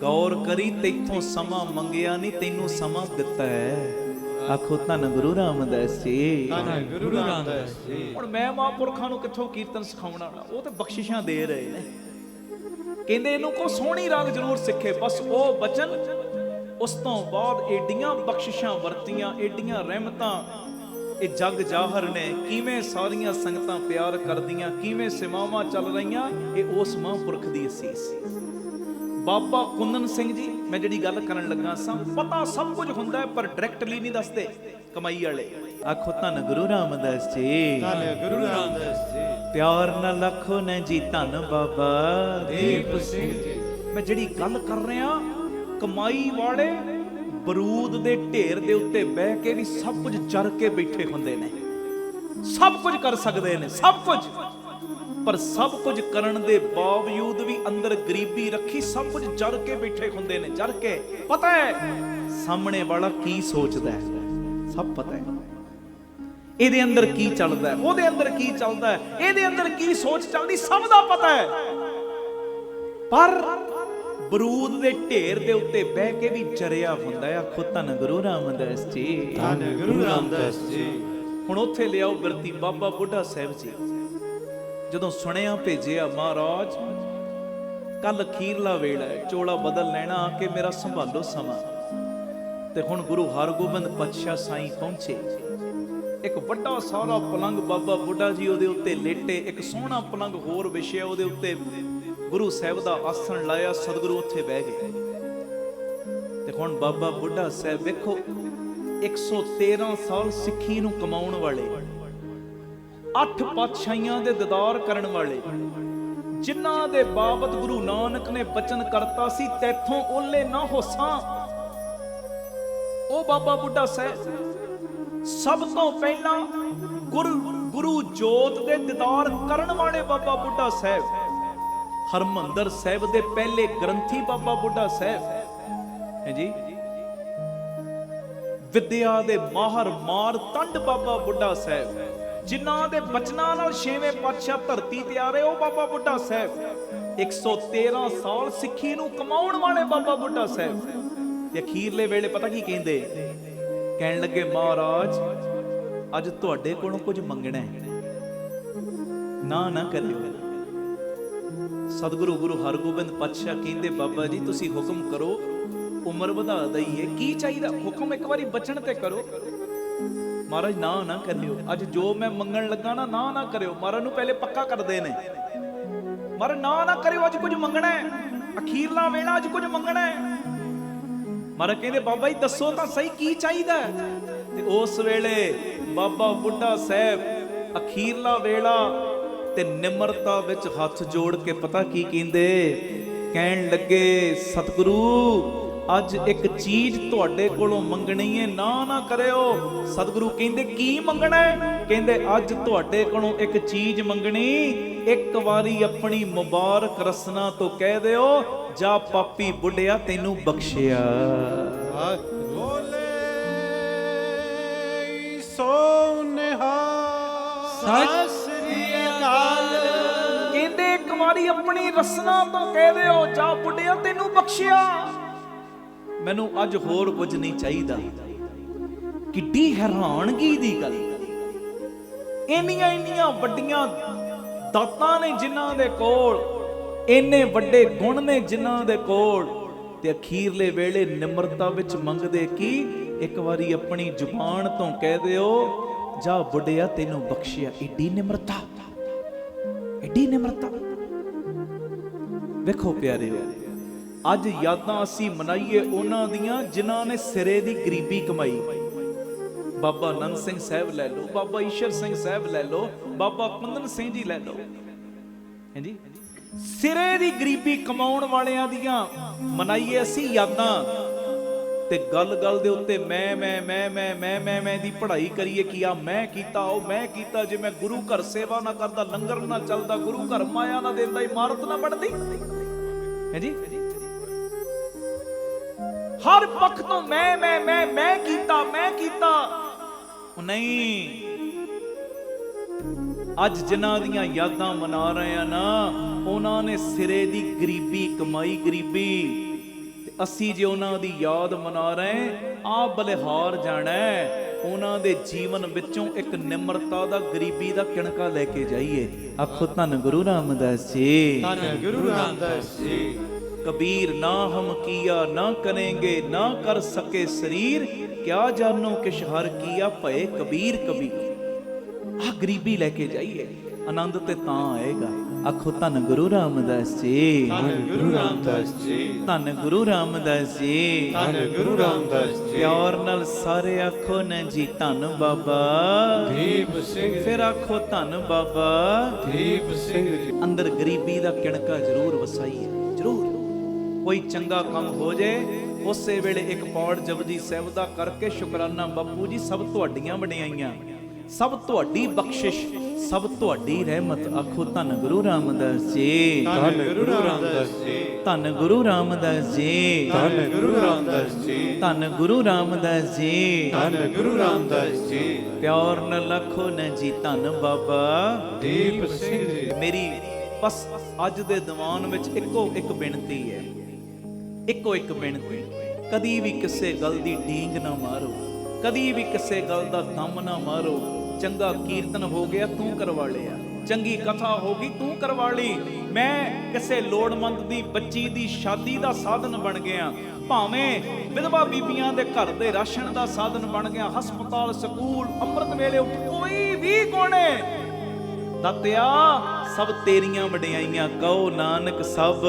ਗੌਰ ਕਰੀ, ਤੈਥੋਂ ਸਮਾਂ ਮੰਗਿਆ ਨਹੀਂ, ਤੈਨੂੰ ਸਮਾਂ ਦਿੱਤਾ ਹੈ। ਆਖੋ ਧੰਨ ਗੁਰੂ ਰਾਮਦਾਸ ਜੀ, ਧੰਨ ਗੁਰੂ ਰਾਮਦਾਸ ਜੀ। ਹੁਣ ਮੈਂ ਮਹਾਂਪੁਰਖਾਂ ਨੂੰ ਕਿੱਥੋਂ ਕੀਰਤਨ ਸਿਖਾਉਣਾ, ਉਹ ਤੇ ਬਖਸ਼ਿਸ਼ਾਂ ਦੇ ਰਹੇ ਨੇ। ਕਹਿੰਦੇ ਇਹਨੂੰ ਕੋ ਸੋਹਣੀ ਰਾਗ ਜ਼ਰੂਰ ਸਿੱਖੇ। ਬਸ ਉਹ ਬਚਨ, ਉਸ ਤੋਂ ਬਾਅਦ ਏਡੀਆਂ ਬਖਸ਼ਿਸ਼ਾਂ ਵਰਤੀਆਂ, ਏਡੀਆਂ ਰਹਿਮਤਾਂ। ਇਹ ਜਗ ਜਾਹਰ ਨੇ ਕਿਵੇਂ ਸਾਰੀਆਂ ਸੰਗਤਾਂ ਪਿਆਰ ਕਰਦੀਆਂ, ਕਿਵੇਂ ਸੇਵਾਵਾਂ ਚੱਲ ਰਹੀਆਂ, ਇਹ ਉਸ ਮਹਾਂਪੁਰਖ ਦੀ ਅਸੀਸ। ਬਾਬਾ ਕੁੰਦਨ ਸਿੰਘ ਜੀ, ਮੈਂ ਜਿਹੜੀ ਗੱਲ ਕਰਨ ਲੱਗਾ ਸਾਂ, ਪਤਾ ਸਭ ਕੁਝ ਹੁੰਦਾ ਹੈ ਪਰ ਡਾਇਰੈਕਟਲੀ ਨਹੀਂ ਦੱਸਦੇ ਕਮਾਈ ਵਾਲੇ। ਆਖੋ ਧੰਨ ਗੁਰੂ ਰਾਮਦਾਸ ਜੀ, ਧੰਨ ਗੁਰੂ ਰਾਮਦਾਸ ਜੀ। ਪਿਆਰ ਨਾਲ ਆਖੋ ਨਾ ਜੀ ਧੰਨ ਬਾਬਾ ਦੀਪ ਸਿੰਘ ਜੀ। ਮੈਂ ਜਿਹੜੀ ਗੱਲ ਕਰ ਰਿਹਾ, ਕਮਾਈ ਵਾਲੇ ਬਰੂਦ ਦੇ ਢੇਰ ਦੇ ਉੱਤੇ ਬਹਿ ਕੇ ਵੀ ਸਭ ਕੁਝ ਚਰ ਕੇ ਬੈਠੇ ਹੁੰਦੇ ਨੇ, ਸਭ ਕੁਝ ਕਰ ਸਕਦੇ ਨੇ, ਸਭ ਕੁਝ, ਪਰ ਸਭ ਕੁਝ ਕਰਨ ਦੇ ਬਾਵਜੂਦ ਵੀ ਅੰਦਰ ਗਰੀਬੀ ਰੱਖੀ, ਸਭ ਕੁਝ ਜਰ ਕੇ ਬੈਠੇ ਹੁੰਦੇ ਨੇ, ਜਰ ਕੇ। ਪਤਾ ਹੈ ਸਾਹਮਣੇ ਵਾਲਾ ਕੀ ਸੋਚਦਾ ਹੈ, ਸਭ ਪਤਾ ਹੈ ਇਹਦੇ ਅੰਦਰ ਕੀ ਚੱਲਦਾ ਹੈ, ਉਹਦੇ ਅੰਦਰ ਕੀ ਚੱਲਦਾ ਹੈ, ਇਹਦੇ ਅੰਦਰ ਕੀ ਸੋਚ ਚੱਲਦੀ, ਸਭ ਦਾ ਪਤਾ ਹੈ। ਪਰ ਬਰੂਦ ਦੇ ਢੇਰ ਦੇ ਉੱਤੇ ਬਹਿ ਕੇ ਵੀ ਜਰਿਆ ਹੁੰਦਾ ਹੈ। ਆਖੋ ਧੰਨ ਗੁਰੂ ਰਾਮਦਾਸ ਜੀ, ਧੰਨ ਗੁਰੂ ਰਾਮਦਾਸ ਜੀ। ਹੁਣ ਉੱਥੇ ਲਿਆਓ ਬਿਰਤੀ ਬਾਬਾ ਬੁੱਢਾ ਸਾਹਿਬ ਜੀ। ਜਦੋਂ ਸੁਣਿਆ ਭੇਜਿਆ ਮਹਾਰਾਜ ਕੱਲ ਅਖੀਰਲਾ ਵੇਲਾ ਹੈ, ਚੋਲਾ ਬਦਲ ਲੈਣਾ, ਆ ਕੇ ਮੇਰਾ ਸੰਭਾਲੋ ਸਮਾਂ। ਤੇ ਹੁਣ ਗੁਰੂ ਹਰਗੋਬਿੰਦ ਪਾਤਸ਼ਾਹ ਸਾਈਂ ਪਹੁੰਚੇ। ਇੱਕ ਵੱਡਾ ਸਾਰਾ ਪਲੰਗ ਬਾਬਾ ਬੁੱਢਾ ਜੀ ਉਹਦੇ ਉੱਤੇ ਲੇਟੇ, ਇੱਕ ਸੋਹਣਾ ਪਲੰਗ ਹੋਰ ਵਿਛਿਆ, ਉਹਦੇ ਉੱਤੇ ਗੁਰੂ ਸਾਹਿਬ ਦਾ ਆਸਣ ਲਾਇਆ, ਸਤਿਗੁਰੂ ਉੱਥੇ ਬਹਿ ਗਏ। ਤੇ ਹੁਣ ਬਾਬਾ ਬੁੱਢਾ ਸਾਹਿਬ ਵੇਖੋ, 113 ਸਾਲ ਸਿੱਖੀ ਨੂੰ ਕਮਾਉਣ ਵਾਲੇ, 8 ਪਾਤਸ਼ਾਹੀਆਂ ਦੇ ਦੀਦਾਰ ਕਰਨ ਵਾਲੇ, ਜਿਨ੍ਹਾਂ ਦੇ ਬਾਬਤ ਗੁਰੂ ਨਾਨਕ ਨੇ ਬਚਨ ਕਰਤਾ ਸੀ, ਤੈਥੋਂ ਓਲੇ ਨਾ ਹੋਸਾਂ। ਉਹ ਬਾਬਾ ਬੁੱਢਾ ਸਾਹਿਬ ਸਭ ਤੋਂ ਪਹਿਲਾਂ ਗੁਰੂ ਜੋਤ ਦੇ ਦੀਦਾਰ ਕਰਨ ਵਾਲੇ ਬਾਬਾ ਬੁੱਢਾ ਸਾਹਿਬ, ਹਰਮੰਦਰ ਸਾਹਿਬ ਦੇ ਪਹਿਲੇ ਗ੍ਰੰਥੀ ਬਾਬਾ ਬੁੱਢਾ ਸਾਹਿਬ ਹੈ ਜੀ, ਵਿਦਿਆ ਦੇ ਮਾਹਰ ਮਾਰਤੰਡ ਬਾਬਾ ਬੁੱਢਾ ਸਾਹਿਬ, ਜਿਨ੍ਹਾਂ ਦੇ ਬਚਨਾਂ ਨਾਲ 6ਵੇਂ ਪਾਤਸ਼ਾਹ ਧਰਤੀ ਤੇ ਆ ਰਹੇ, ਉਹ ਬਾਬਾ ਬੁੱਢਾ ਸਾਹਿਬ। 113 ਸਾਲ ਸਿੱਖੀ ਨੂੰ ਕਮਾਉਣ ਵਾਲੇ ਬਾਬਾ ਬੁੱਢਾ ਸਾਹਿਬ। ਤੇ ਅਖੀਰਲੇ ਵੇਲੇ ਪਤਾ ਕੀ ਕਹਿੰਦੇ, ਕਹਿਣ ਲੱਗੇ ਮਹਾਰਾਜ ਅੱਜ ਤੁਹਾਡੇ ਕੋਲੋਂ ਕੁਝ ਮੰਗਣਾ ਹੈ, ਨਾ ਕਰਿਓ। ਸਤਿਗੁਰੂ ਗੁਰੂ ਹਰਗੋਬਿੰਦ ਪਾਤਸ਼ਾਹ ਕਹਿੰਦੇ ਬਾਬਾ ਜੀ ਤੁਸੀਂ ਹੁਕਮ ਕਰੋ, ਉਮਰ ਵਧਾ ਦਈਏ, ਕੀ ਚਾਹੀਦਾ ਹੁਕਮ ਇੱਕ ਵਾਰੀ ਬਚਨ ਤੇ ਕਰੋ। ਮਹਾਰਾਜ ਨਾ ਕਰਿਓ, ਅੱਜ ਜੋ ਮੈਂ ਮੰਗਣ ਲੱਗਾ ਨਾ ਕਰਿਓ। ਮਹਾਰਾਜ ਨੂੰ ਪਹਿਲੇ ਪੱਕਾ ਕਰਦੇ ਨੇ, ਮਹਾਰਾਜ ਨਾ ਕਰਿਓ, ਅੱਜ ਕੁਝ ਮੰਗਣਾ ਹੈ, ਅਖੀਰਲਾ ਵੇਲਾ ਅੱਜ ਕੁਝ ਮੰਗਣਾ ਹੈ। ਮਹਾਰਾਜ ਕਹਿੰਦੇ ਬਾਬਾ ਜੀ ਦੱਸੋ ਤਾਂ ਸਹੀ ਕੀ ਚਾਹੀਦਾ। ਤੇ ਉਸ ਵੇਲੇ ਬਾਬਾ ਬੁੱਢਾ ਸਾਹਿਬ ਅਖੀਰਲਾ ਵੇਲਾ ਤੇ ਨਿਮਰਤਾ ਵਿੱਚ ਹੱਥ ਜੋੜ ਕੇ ਪਤਾ ਕੀ ਕਹਿੰਦੇ, ਕਹਿਣ ਲੱਗੇ ਸਤਿਗੁਰੂ ਅੱਜ ਇੱਕ ਚੀਜ਼ ਤੁਹਾਡੇ ਕੋਲੋਂ ਮੰਗਣੀ ਹੈ, ਨਾ ਕਰਿਓ। ਸਤਿਗੁਰੂ ਕਹਿੰਦੇ ਕੀ ਮੰਗਣਾ ਹੈ? ਕਹਿੰਦੇ ਅੱਜ ਤੁਹਾਡੇ ਕੋਲੋਂ ਇੱਕ ਚੀਜ਼ ਮੰਗਣੀ, ਇੱਕ ਵਾਰੀ ਆਪਣੀ ਮੁਬਾਰਕ ਰਸਨਾ ਤੋਂ ਕਹਿ ਦਿਓ, ਜਾ ਪਾਪੀ ਬੁੱਢਿਆ ਤੈਨੂੰ ਬਖਸ਼ਿਆ। ਬੋਲੇ ਸੋ ਨਿਹਾਲ। ਸਤਿ ਸ੍ਰੀ ਅਕਾਲ। ਕਹਿੰਦੇ ਇੱਕ ਵਾਰੀ ਆਪਣੀ ਰਸਨਾ ਤੋਂ ਕਹਿ ਦਿਓ, ਜਾ ਬੁੱਢਿਆ ਤੈਨੂੰ ਬਖਸ਼ਿਆ। ਮੈਨੂੰ ਅੱਜ ਹੋਰ ਕੁਝ ਨਹੀਂ ਚਾਹੀਦਾ। ਕਿੱਡੀ ਹੈਰਾਨਗੀ ਦੀ ਗੱਲ, ਇੰਨੀਆਂ ਇੰਨੀਆਂ ਵੱਡੀਆਂ ਦਾਤਾਂ ਨੇ ਜਿਨ੍ਹਾਂ ਦੇ ਕੋਲ, ਇੰਨੇ ਵੱਡੇ ਗੁਣ ਨੇ ਜਿਨ੍ਹਾਂ ਦੇ ਕੋਲ, ਤੇ ਅਖੀਰਲੇ ਵੇਲੇ ਨਿਮਰਤਾ ਵਿੱਚ ਮੰਗਦੇ ਕੀ, ਇੱਕ ਵਾਰੀ ਆਪਣੀ ਜ਼ੁਬਾਨ ਤੋਂ ਕਹਿ ਦਿਓ, ਜਾ ਬੁੱਢਿਆ ਤੈਨੂੰ ਬਖਸ਼ਿਆ। ਏਡੀ ਨਿਮਰਤਾ, ਏਡੀ ਨਿਮਰਤਾ। ਵੇਖੋ ਪਿਆਰਿਓ, ਅੱਜ ਯਾਦਾਂ ਅਸੀਂ ਮਨਾਈਏ ਉਹਨਾਂ ਦੀਆਂ ਜਿਨ੍ਹਾਂ ਨੇ ਸਿਰੇ ਦੀ ਗਰੀਬੀ ਕਮਾਈ। ਬਾਬਾ ਆਨੰਦ ਸਿੰਘ ਸਾਹਿਬ ਲੈ ਲਓ, ਬਾਬਾ ਈਸ਼ਰ ਸਿੰਘ ਸਾਹਿਬ ਲੈ ਲਓ, ਬਾਬਾ ਕੁੰਦਨ ਸਿੰਘ ਜੀ ਲੈ ਲਓ। ਹਾਂਜੀ, ਸਿਰੇ ਦੀ ਗਰੀਬੀ ਕਮਾਉਣ ਵਾਲਿਆਂ ਦੀਆਂ ਮਨਾਈਏ ਅਸੀਂ ਯਾਦਾਂ, ਤੇ ਗੱਲ ਗੱਲ ਦੇ ਉੱਤੇ ਮੈਂ ਦੀ ਪੜ੍ਹਾਈ ਕਰੀਏ ਕਿ ਆ ਮੈਂ ਕੀਤਾ, ਉਹ ਮੈਂ ਕੀਤਾ। ਜੇ ਮੈਂ ਗੁਰੂ ਘਰ ਸੇਵਾ ਨਾ ਕਰਦਾ, ਲੰਗਰ ਨਾ ਚੱਲਦਾ, ਗੁਰੂ ਘਰ ਮਾਇਆ ਨਾ ਦਿੰਦਾ, ਇਮਾਰਤ ਨਾ ਬਣਦੀ। ਹਾਂਜੀ, ਹਰ ਪੱਖ ਤੋਂ ਮੈਂ ਕੀਤਾ। ਉਹ ਨਹੀਂ, ਅੱਜ ਜਿਨ੍ਹਾਂ ਦੀਆਂ ਯਾਦਾਂ ਮਨਾ ਰਹੇ ਆ ਨਾ, ਉਹਨਾਂ ਨੇ ਸਿਰੇ ਦੀ ਗਰੀਬੀ ਕਮਾਈ। ਗਰੀਬੀ ਤੇ ਅਸੀਂ ਜੇ ਉਹਨਾਂ ਦੀ ਯਾਦ ਮਨਾ ਰਹੇ, ਆ ਬਲਿਹਾਰ ਜਾਣਾ, ਉਹਨਾਂ ਦੇ ਜੀਵਨ ਵਿੱਚੋਂ ਇੱਕ ਨਿਮਰਤਾ ਦਾ, ਗਰੀਬੀ ਦਾ ਕਿਣਕਾ ਲੈ ਕੇ ਜਾਈਏ। ਆਖੋ ਧੰਨ ਗੁਰੂ ਰਾਮਦਾਸ ਜੀ, ਧੰਨ ਗੁਰੂ ਰਾਮਦਾਸ ਜੀ। कबीर ना हम किया ना करेंगे, ना कर सके शरीर, क्या जानो किश हर किया, भय कबीर कबीर। आ गरीबी लेके जाइए, आनंद ते तां आएगा। आखो धन गुरु रामदास जी, ਧੰਨ ਗੁਰੂ ਰਾਮਦਾਸ ਜੀ। धन गुरु रामदास जी, ਧੰਨ ਗੁਰੂ ਰਾਮਦਾਸ ਜੀ। प्यार नाल सारे आखो न जी धन बाबा ਦੀਪ ਸਿੰਘ ਜੀ। फिर आखो धन बाबा। ਦੀਪ ਸਿੰਘ ਜੀ। अंदर गरीबी दा किणका जरूर वसाइए, जरूर। ਕੋਈ ਚੰਗਾ ਕੰਮ ਹੋ ਜਾਏ, ਉਸੇ ਵੇਲੇ ਇੱਕ ਪੌੜ ਜਪਜੀ ਸਾਹਿਬ ਦਾ ਕਰਕੇ ਸ਼ੁਕਰਾਨਾ, ਬਾਪੂ ਜੀ ਸਭ ਤੁਹਾਡੀਆਂ ਵਡਿਆਈਆਂ, ਸਭ ਤੁਹਾਡੀ ਬਖਸ਼ਿਸ਼, ਸਭ ਤੁਹਾਡੀ ਰਹਿਮਤ। ਆਖੋ ਧੰਨ ਗੁਰੂ ਰਾਮਦਾਸ ਜੀ, ਧੰਨ ਗੁਰੂ ਰਾਮਦਾਸ ਜੀ। ਧੰਨ ਗੁਰੂ ਰਾਮਦਾਸ ਜੀ, ਧੰਨ ਗੁਰੂ ਰਾਮਦਾਸ ਜੀ। ਧੰਨ ਗੁਰੂ ਰਾਮਦਾਸ ਜੀ, ਧੰਨ ਗੁਰੂ ਰਾਮਦਾਸ ਜੀ। ਪਿਆਰ ਨਾਲ ਆਖੋ ਨਾ ਜੀ ਧੰਨ ਬਾਬਾ ਦੀਪ ਸਿੰਘ ਜੀ। ਮੇਰੀ ਬਸ ਅੱਜ ਦੇ ਦੀਵਾਨ ਵਿੱਚ ਇੱਕੋ ਇੱਕ ਬੇਨਤੀ ਹੈ, ਇੱਕੋ ਇੱਕ ਬੇਨਤੀ, ਕਦੀ ਵੀ ਕਿਸੇ ਗੱਲ ਦੀ ਡੀਂਗ ਨਾ ਮਾਰੋ, ਕਦੀ ਵੀ ਕਿਸੇ ਗੱਲ ਦਾ ਦਮ ਨਾ ਮਾਰੋ। ਚੰਗਾ ਕੀਰਤਨ ਹੋ ਗਿਆ, ਤੂੰ ਕਰਵਾ ਲਿਆ, ਚੰਗੀ ਕਥਾ ਹੋ ਗਈ, ਤੂੰ ਕਰਵਾ ਲਈ। ਮੈਂ ਕਿਸੇ ਲੋੜਵੰਦ ਦੀ ਬੱਚੀ ਦੀ ਸ਼ਾਦੀ ਦਾ ਸਾਧਨ ਬਣ ਗਿਆ, ਭਾਵੇਂ ਵਿਧਵਾ ਬੀਬੀਆਂ ਦੇ ਘਰ ਦੇ ਰਾਸ਼ਨ ਦਾ ਸਾਧਨ ਬਣ ਗਿਆ, ਹਸਪਤਾਲ, ਸਕੂਲ, ਅੰਮ੍ਰਿਤ ਵੇਲੇ ਉੱਠ, ਕੋਈ ਵੀ ਕੋਣੇ ਦਾਤਿਆ, ਸਭ ਤੇਰੀਆਂ ਵਡਿਆਈਆਂ। ਕਹੋ ਨਾਨਕ ਸਭ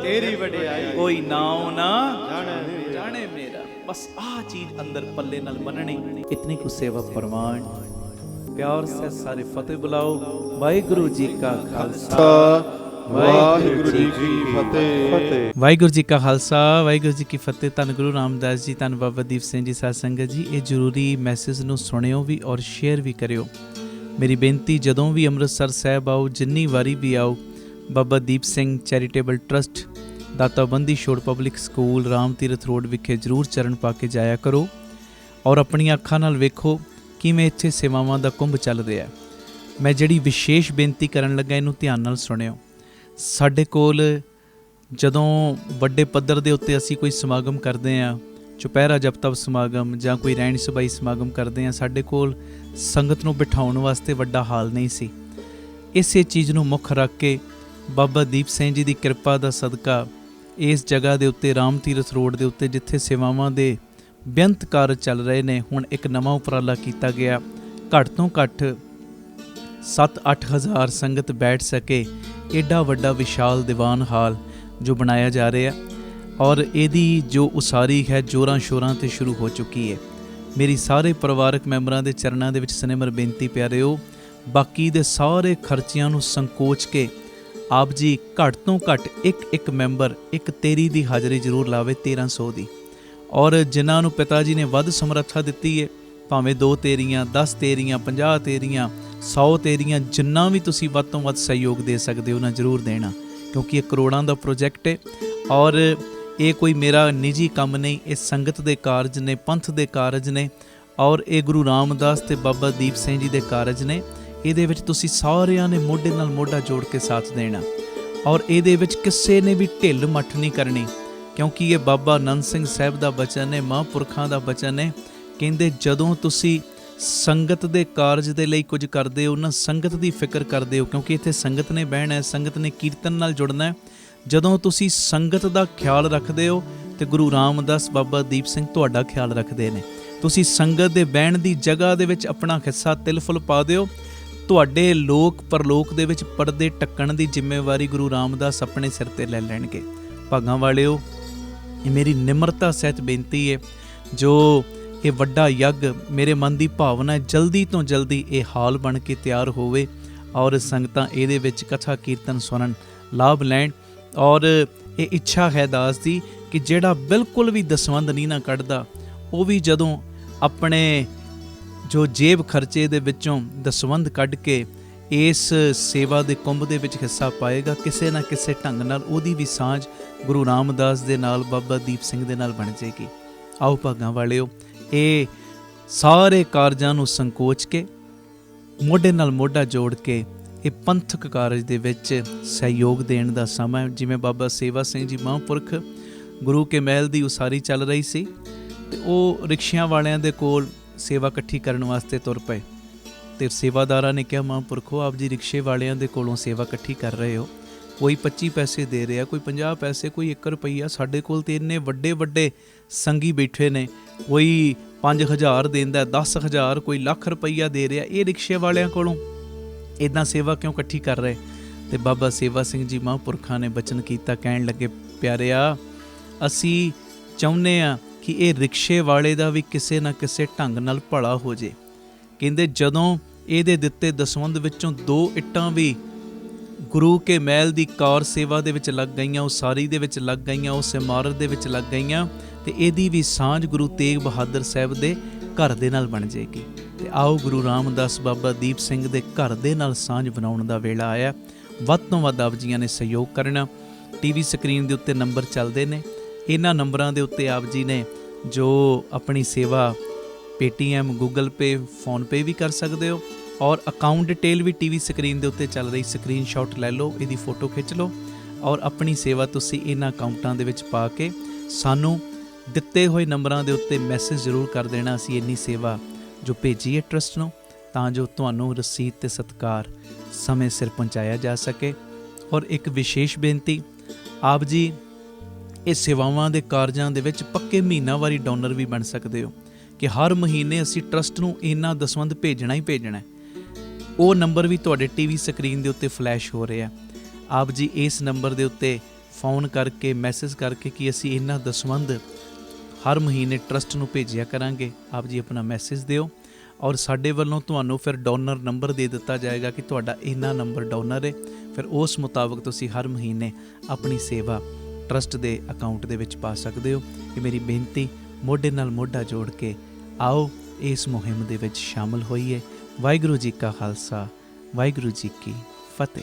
ਤੇਰੀ ਵਡਿਆਈ, ਕੋਈ ਨਾਉ ਨਾ ਜਾਣੇ ਜਾਣੇ ਮੇਰਾ। ਬਸ ਆਹ ਚੀਜ਼ ਅੰਦਰ ਪੱਲੇ ਨਾਲ ਬੰਨਣੀ। ਇਤਨੀ ਕੁ ਸੇਵਾ ਪ੍ਰਵਾਨ। ਪਿਆਰ ਸੇ ਸਾਰੇ ਫਤਿਹ ਬੁਲਾਓ। ਵਾਹਿਗੁਰੂ ਜੀ ਕਾ ਖਾਲਸਾ, ਵਾਹਿਗੁਰੂ ਜੀ ਕੀ ਫਤਿਹ। ਵਾਹਿਗੁਰੂ ਜੀ ਕਾ ਖਾਲਸਾ, ਵਾਹਿਗੁਰੂ ਜੀ ਕੀ ਫਤਿਹ। ਧੰਨ ਗੁਰੂ ਰਾਮਦਾਸ ਜੀ, ਧੰਨ ਬਾਬਾ ਦੀਪ ਸਿੰਘ ਜੀ। ਸਾਧ ਸੰਗਤ ਜੀ, ਇਹ ਜ਼ਰੂਰੀ ਮੈਸੇਜ ਨੂੰ ਸੁਣਿਓ ਵੀ ਔਰ ਸ਼ੇਅਰ ਵੀ ਕਰਿਓ। ਮੇਰੀ ਬੇਨਤੀ, ਜਦੋਂ ਵੀ ਅੰਮ੍ਰਿਤਸਰ ਸਾਹਿਬ ਆਓ, ਜਿੰਨੀ ਵਾਰੀ ਵੀ ਆਓ, ਬਾਬਾ ਦੀਪ ਸਿੰਘ ਚੈਰੀਟੇਬਲ ਟਰਸਟ, ਦਾਤਾ Bandi Chhor public school, Ram Tirath road ਵਿਖੇ ਜ਼ਰੂਰ ਚਰਨ ਪਾ ਕੇ ਜਾਇਆ ਕਰੋ ਔਰ ਆਪਣੀਆਂ ਅੱਖਾਂ ਨਾਲ ਵੇਖੋ ਕਿਵੇਂ ਇੱਥੇ ਸੇਵਾਵਾਂ ਦਾ ਕੁੰਭ ਚੱਲ ਰਿਹਾ। ਮੈਂ ਜਿਹੜੀ ਵਿਸ਼ੇਸ਼ ਬੇਨਤੀ ਕਰਨ ਲੱਗਾ, ਇਹਨੂੰ ਧਿਆਨ ਨਾਲ ਸੁਣਿਓ। ਸਾਡੇ ਕੋਲ ਜਦੋਂ ਵੱਡੇ ਪੱਧਰ ਦੇ ਉੱਤੇ ਅਸੀਂ ਕੋਈ ਸਮਾਗਮ ਕਰਦੇ ਹਾਂ, ਚੁਪਹਿਰਾ ਜਪ ਤਪ ਸਮਾਗਮ ਜਾਂ ਕੋਈ ਰਹਿਣ ਸਬਾਈ ਸਮਾਗਮ ਕਰਦੇ ਹਾਂ, ਸਾਡੇ ਕੋਲ ਸੰਗਤ ਨੂੰ ਬਿਠਾਉਣ ਵਾਸਤੇ ਵੱਡਾ ਹਾਲ ਨਹੀਂ ਸੀ। ਇਸੇ ਚੀਜ਼ ਨੂੰ ਮੁੱਖ ਰੱਖ ਕੇ ਬਾਬਾ ਦੀਪ ਸਿੰਘ ਜੀ ਦੀ ਕਿਰਪਾ ਦਾ ਸਦਕਾ ਇਸ ਜਗ੍ਹਾ ਦੇ ਉੱਤੇ, ਰਾਮ ਤੀਰਥ ਰੋਡ ਦੇ ਉੱਤੇ, ਜਿੱਥੇ ਸੇਵਾਵਾਂ ਦੇ ਬੇਅੰਤ ਕਾਰਜ ਚੱਲ ਰਹੇ ਨੇ, ਹੁਣ ਇੱਕ ਨਵਾਂ ਉਪਰਾਲਾ ਕੀਤਾ ਗਿਆ। ਘੱਟ ਤੋਂ ਘੱਟ 7-8 ਹਜ਼ਾਰ ਸੰਗਤ ਬੈਠ ਸਕੇ, ਏਡਾ ਵੱਡਾ ਵਿਸ਼ਾਲ ਦੀਵਾਨ ਹਾਲ ਜੋ ਬਣਾਇਆ ਜਾ ਰਿਹਾ, ਔਰ ਇਹਦੀ ਜੋ ਉਸਾਰੀ ਹੈ ਜ਼ੋਰਾਂ ਸ਼ੋਰਾਂ ਤੇ ਸ਼ੁਰੂ ਹੋ ਚੁੱਕੀ ਹੈ। ਮੇਰੀ ਸਾਰੇ ਪਰਿਵਾਰਕ ਮੈਂਬਰਾਂ ਦੇ ਚਰਨਾਂ ਦੇ ਵਿੱਚ ਸਨੇਮਰ ਬੇਨਤੀ ਪਿਆਰਿਓ, ਬਾਕੀ ਦੇ ਸਾਰੇ ਖਰਚਿਆਂ ਨੂੰ ਸੰਕੋਚ ਕੇ ਆਪ ਜੀ ਘੱਟ ਤੋਂ ਘੱਟ ਇੱਕ ਮੈਂਬਰ ਇੱਕ ਤੇਰੀ ਦੀ ਹਾਜ਼ਰੀ ਜ਼ਰੂਰ ਲਾਵੇ, 1300 ਦੀ। ਔਰ ਜਿਨ੍ਹਾਂ ਨੂੰ ਪਿਤਾ ਜੀ ਨੇ ਵੱਧ ਸਮਰੱਥਾ ਦਿੱਤੀ ਹੈ, ਭਾਵੇਂ 2 ਤੇਰੀਆਂ, 10 ਤੇਰੀਆਂ, 50 ਤੇਰੀਆਂ, 100 ਤੇਰੀਆਂ, ਜਿੰਨਾ ਵੀ ਤੁਸੀਂ ਵੱਧ ਤੋਂ ਵੱਧ ਸਹਿਯੋਗ ਦੇ ਸਕਦੇ ਹੋ ਨਾ, ਜ਼ਰੂਰ ਦੇਣਾ, ਕਿਉਂਕਿ ਇਹ ਕਰੋੜਾਂ ਦਾ ਪ੍ਰੋਜੈਕਟ ਹੈ। ਔਰ ਇਹ ਕੋਈ ਮੇਰਾ ਨਿੱਜੀ ਕੰਮ ਨਹੀਂ, ਇਹ ਸੰਗਤ ਦੇ ਕਾਰਜ ਨੇ, ਪੰਥ ਦੇ ਕਾਰਜ ਨੇ। ਔਰ ਇਹ ਗੁਰੂ ਰਾਮਦਾਸ ਤੇ ਬਾਬਾ ਦੀਪ ਸਿੰਘ ਜੀ ਦੇ ਕਾਰਜ ਨੇ। ਇਹਦੇ ਵਿੱਚ ਤੁਸੀਂ ਸਾਰਿਆਂ ਨੇ ਮੋਢੇ ਨਾਲ ਮੋਢਾ ਜੋੜ ਕੇ ਸਾਥ ਦੇਣਾ, ਔਰ ਇਹਦੇ ਵਿੱਚ ਕਿਸੇ ਨੇ ਵੀ ਢਿੱਲ ਮੱਠ ਨਹੀਂ ਕਰਨੀ, ਕਿਉਂਕਿ ਇਹ ਬਾਬਾ ਆਨੰਦ ਸਿੰਘ ਸਾਹਿਬ ਦਾ ਬਚਨ ਹੈ, ਮਹਾਂਪੁਰਖਾਂ ਦਾ ਬਚਨ ਹੈ। ਕਹਿੰਦੇ ਜਦੋਂ ਤੁਸੀਂ ਸੰਗਤ ਦੇ ਕਾਰਜ ਦੇ ਲਈ ਕੁਝ ਕਰਦੇ ਹੋ ਨਾ, ਸੰਗਤ ਦੀ ਫਿਕਰ ਕਰਦੇ ਹੋ, ਕਿਉਂਕਿ ਇੱਥੇ ਸੰਗਤ ਨੇ ਬਹਿਣਾ ਹੈ, ਸੰਗਤ ਨੇ ਕੀਰਤਨ ਨਾਲ ਜੁੜਨਾ ਹੈ। ਜਦੋਂ ਤੁਸੀਂ ਸੰਗਤ ਦਾ ਖਿਆਲ ਰੱਖਦੇ ਹੋ ਤੇ ਗੁਰੂ ਰਾਮਦਾਸ ਬਾਬਾ ਦੀਪ ਸਿੰਘ ਤੁਹਾਡਾ ਖਿਆਲ ਰੱਖਦੇ ਨੇ। ਤੁਸੀਂ ਸੰਗਤ ਦੇ ਬਹਿਣ ਦੀ ਜਗ੍ਹਾ ਦੇ ਵਿੱਚ ਆਪਣਾ ਹਿੱਸਾ ਤਿਲ ਫੁੱਲ ਪਾ ਦਿਓ, ਤੁਹਾਡੇ ਲੋਕ ਪਰਲੋਕ ਦੇ ਵਿੱਚ ਪਰਦੇ ਢੱਕਣ ਦੀ ਜ਼ਿੰਮੇਵਾਰੀ ਗੁਰੂ ਰਾਮਦਾਸ ਆਪਣੇ ਸਿਰ ਤੇ ਲੈ ਲੈਣਗੇ। ਭਾਗਾਂ ਵਾਲਿਓ, ਇਹ ਮੇਰੀ ਨਿਮਰਤਾ ਸਹਿਤ ਬੇਨਤੀ ਹੈ, ਜੋ ਇਹ ਵੱਡਾ ਯੱਗ ਮੇਰੇ ਮਨ ਦੀ ਭਾਵਨਾ ਹੈ, ਜਲਦੀ ਤੋਂ ਜਲਦੀ ਇਹ ਹਾਲ ਬਣ ਕੇ ਤਿਆਰ ਹੋਵੇ ਔਰ ਸੰਗਤਾਂ ਇਹਦੇ ਵਿੱਚ ਕਥਾ ਕੀਰਤਨ ਸੁਣਨ, ਲਾਭ ਲੈਣ। ਔਰ ਇਹ ਇੱਛਾ ਹੈ ਦਾਸ ਦੀ ਕਿ ਜਿਹੜਾ ਬਿਲਕੁਲ ਵੀ ਦਸਵੰਧ ਨਹੀਂ ਨਾ ਕੱਢਦਾ, ਉਹ ਵੀ ਜਦੋਂ ਆਪਣੇ ਜੋ ਜੇਬ ਖਰਚੇ ਦੇ ਵਿੱਚੋਂ ਦਸਵੰਧ ਕੱਢ ਕੇ ਇਸ ਸੇਵਾ ਦੇ ਕੁੰਭ ਦੇ ਵਿੱਚ ਹਿੱਸਾ ਪਾਏਗਾ, ਕਿਸੇ ਨਾ ਕਿਸੇ ਢੰਗ ਨਾਲ ਉਹਦੀ ਵੀ ਸਾਂਝ ਗੁਰੂ ਰਾਮਦਾਸ ਦੇ ਨਾਲ, ਬਾਬਾ ਦੀਪ ਸਿੰਘ ਦੇ ਨਾਲ ਬਣ ਜਾਏਗੀ। ਆਓ ਭਾਗਾਂ ਵਾਲਿਓ, ਇਹ ਸਾਰੇ ਕਾਰਜਾਂ ਨੂੰ ਸੰਕੋਚ ਕੇ ਮੋਢੇ ਨਾਲ ਮੋਢਾ ਜੋੜ ਕੇ ਇਹ ਪੰਥਕ ਕਾਰਜ ਦੇ ਵਿੱਚ ਸਹਿਯੋਗ ਦੇਣ ਦਾ ਸਮਾਂ ਹੈ। ਜਿਵੇਂ ਬਾਬਾ ਸੇਵਾ ਸਿੰਘ ਜੀ ਮਹਾਂਪੁਰਖ ਗੁਰੂ ਕੇ ਮਹਿਲ ਦੀ ਉਸਾਰੀ ਚੱਲ ਰਹੀ ਸੀ ਤੇ ਉਹ ਰਿਕਸ਼ਿਆਂ ਵਾਲਿਆਂ ਦੇ ਕੋਲ ਸੇਵਾ ਇਕੱਠੀ ਕਰਨ ਵਾਸਤੇ ਤੁਰ ਪਏ ਤੇ ਸੇਵਾਦਾਰਾਂ ਨੇ ਕਿਹਾ, ਮਹਾਂਪੁਰਖੋ ਆਪ ਜੀ ਰਿਕਸ਼ੇ ਵਾਲਿਆਂ ਦੇ ਕੋਲੋਂ ਸੇਵਾ ਇਕੱਠੀ ਕਰ ਰਹੇ ਹੋ, ਕੋਈ 25 ਪੈਸੇ ਦੇ ਰਿਹਾ, ਕੋਈ 50 ਪੈਸੇ, ਕੋਈ 1 ਰੁਪਈਆ, ਸਾਡੇ ਕੋਲ ਤੇ ਇੰਨੇ ਵੱਡੇ ਵੱਡੇ ਸੰਗੀ ਬੈਠੇ ਨੇ, ਕੋਈ 5000 ਦਿੰਦਾ, 10,000, ਕੋਈ ਲੱਖ ਰੁਪਈਆ ਦੇ ਰਿਹਾ, ਇਹ ਰਿਕਸ਼ੇ ਵਾਲਿਆਂ ਕੋਲੋਂ ਇੱਦਾਂ ਸੇਵਾ ਕਿਉਂ ਇਕੱਠੀ ਕਰ ਰਹੇ? ਤੇ ਬਾਬਾ ਸੇਵਾ ਸਿੰਘ ਜੀ ਮਹਾਂਪੁਰਖਾਂ ਨੇ ਬਚਨ ਕੀਤਾ, ਕਹਿਣ ਲੱਗੇ, ਪਿਆਰਿਆ, ਅਸੀਂ ਚਾਹੁੰਦੇ ਹਾਂ ਕਿ ਇਹ ਰਿਕਸ਼ੇ ਵਾਲੇ ਦਾ ਵੀ ਕਿਸੇ ਨਾ ਕਿਸੇ ਢੰਗ ਨਾਲ ਭਲਾ ਹੋ ਜੇ। ਕਹਿੰਦੇ ਜਦੋਂ ਇਹਦੇ ਦਿੱਤੇ ਦਸਵੰਧ ਵਿੱਚੋਂ 2 ਇੱਟਾਂ ਵੀ ਗੁਰੂ ਕੇ ਮਹਿਲ ਦੀ ਕਾਰ ਸੇਵਾ ਦੇ ਵਿੱਚ ਲੱਗ ਗਈਆਂ, ਉਸਾਰੀ ਦੇ ਵਿੱਚ ਲੱਗ ਗਈਆਂ, ਉਸ ਇਮਾਰਤ ਦੇ ਵਿੱਚ ਲੱਗ ਗਈਆਂ, ਤੇ ਇਹਦੀ ਵੀ ਸਾਂਝ ਗੁਰੂ ਤੇਗ ਬਹਾਦਰ ਸਾਹਿਬ ਦੇ ਘਰ ਦੇ ਨਾਲ ਬਣ ਜਾਏਗੀ। ਤੇ ਆਓ ਗੁਰੂ ਰਾਮਦਾਸ ਬਾਬਾ ਦੀਪ ਸਿੰਘ ਦੇ ਘਰ ਦੇ ਨਾਲ ਸਾਂਝ ਬਣਾਉਣ ਦਾ ਵੇਲਾ ਆਇਆ। ਵੱਧ ਤੋਂ ਵੱਧ ਆਪ ਜੀਆਂ ਨੇ ਸਹਿਯੋਗ ਕਰਨਾ। ਟੀਵੀ ਸਕਰੀਨ ਦੇ ਉੱਤੇ ਨੰਬਰ ਚੱਲਦੇ ਨੇ, ਇਹਨਾਂ ਨੰਬਰਾਂ ਦੇ ਉੱਤੇ ਆਪ ਜੀ ਨੇ ਜੋ ਆਪਣੀ ਸੇਵਾ ਪੇਟੀਐਮ, ਗੂਗਲ ਪੇ, ਫੋਨਪੇ ਵੀ ਕਰ ਸਕਦੇ ਹੋ, ਔਰ ਅਕਾਊਂਟ ਡਿਟੇਲ ਵੀ ਟੀਵੀ ਸਕਰੀਨ ਦੇ ਉੱਤੇ ਚੱਲ ਰਹੀ, ਸਕਰੀਨਸ਼ਾਟ ਲੈ ਲਓ, ਇਹਦੀ ਫੋਟੋ ਖਿੱਚ ਲਓ, ਔਰ ਆਪਣੀ ਸੇਵਾ ਤੁਸੀਂ ਇਹਨਾਂ ਅਕਾਊਂਟਾਂ ਦੇ ਵਿੱਚ ਪਾ ਕੇ ਸਾਨੂੰ ਦਿੱਤੇ ਹੋਏ ਨੰਬਰਾਂ ਦੇ ਉੱਤੇ ਮੈਸੇਜ ਜ਼ਰੂਰ ਕਰ ਦੇਣਾ। ਅਸੀਂ ਇੰਨੀ ਸੇਵਾ ਜੋ ਭੇਜੀ ਹੈ ਟਰਸਟ ਨੂੰ, ਤਾਂ ਜੋ ਤੁਹਾਨੂੰ ਰਸੀਦ ਤੇ ਸਤਿਕਾਰ ਸਮੇਂ ਸਿਰ ਪਹੁੰਚਾਇਆ ਜਾ ਸਕੇ। ਔਰ ਇੱਕ ਵਿਸ਼ੇਸ਼ ਬੇਨਤੀ, ਆਪ ਜੀ ਇਹ ਸੇਵਾਵਾਂ ਦੇ ਕਾਰਜਾਂ ਦੇ ਵਿੱਚ ਪੱਕੇ ਮਹੀਨਾਵਾਰੀ ਡੋਨਰ ਵੀ ਬਣ ਸਕਦੇ ਹੋ ਕਿ ਹਰ ਮਹੀਨੇ ਅਸੀਂ ਟਰਸਟ ਨੂੰ ਇੰਨਾ ਦਸਵੰਧ ਭੇਜਣਾ ਹੀ ਭੇਜਣਾ। ਉਹ ਨੰਬਰ ਵੀ ਤੁਹਾਡੇ ਟੀਵੀ ਸਕਰੀਨ ਦੇ ਉੱਤੇ ਫਲੈਸ਼ ਹੋ ਰਿਹਾ। ਆਪ ਜੀ ਇਸ ਨੰਬਰ ਦੇ ਉੱਤੇ ਫੋਨ ਕਰਕੇ ਮੈਸੇਜ ਕਰਕੇ ਕਿ ਅਸੀਂ ਇੰਨਾ ਦਸਵੰਧ ਹਰ ਮਹੀਨੇ ਟਰਸਟ ਨੂੰ ਭੇਜਿਆ ਕਰਾਂਗੇ, ਆਪ ਜੀ ਆਪਣਾ ਮੈਸੇਜ ਦਿਓ, ਔਰ ਸਾਡੇ ਵੱਲੋਂ ਤੁਹਾਨੂੰ ਫਿਰ ਡੋਨਰ ਨੰਬਰ ਦੇ ਦਿੱਤਾ ਜਾਏਗਾ ਕਿ ਤੁਹਾਡਾ ਇੰਨਾ ਨੰਬਰ ਡੋਨਰ ਹੈ। ਫਿਰ ਉਸ ਮੁਤਾਬਕ ਤੁਸੀਂ ਹਰ ਮਹੀਨੇ ਆਪਣੀ ਸੇਵਾ ਟਰਸਟ ਦੇ ਅਕਾਊਂਟ ਦੇ ਵਿੱਚ ਪਾ ਸਕਦੇ ਹੋ। ਇਹ ਮੇਰੀ ਬੇਨਤੀ, ਮੋਢੇ ਨਾਲ ਮੋਢਾ ਜੋੜ ਕੇ ਆਓ ਇਸ ਮੁਹਿੰਮ ਦੇ ਵਿੱਚ ਸ਼ਾਮਲ ਹੋਈਏ। ਵਾਹਿਗੁਰੂ ਜੀ ਕਾ ਖਾਲਸਾ, ਵਾਹਿਗੁਰੂ ਜੀ ਕੀ ਫਤਿਹ।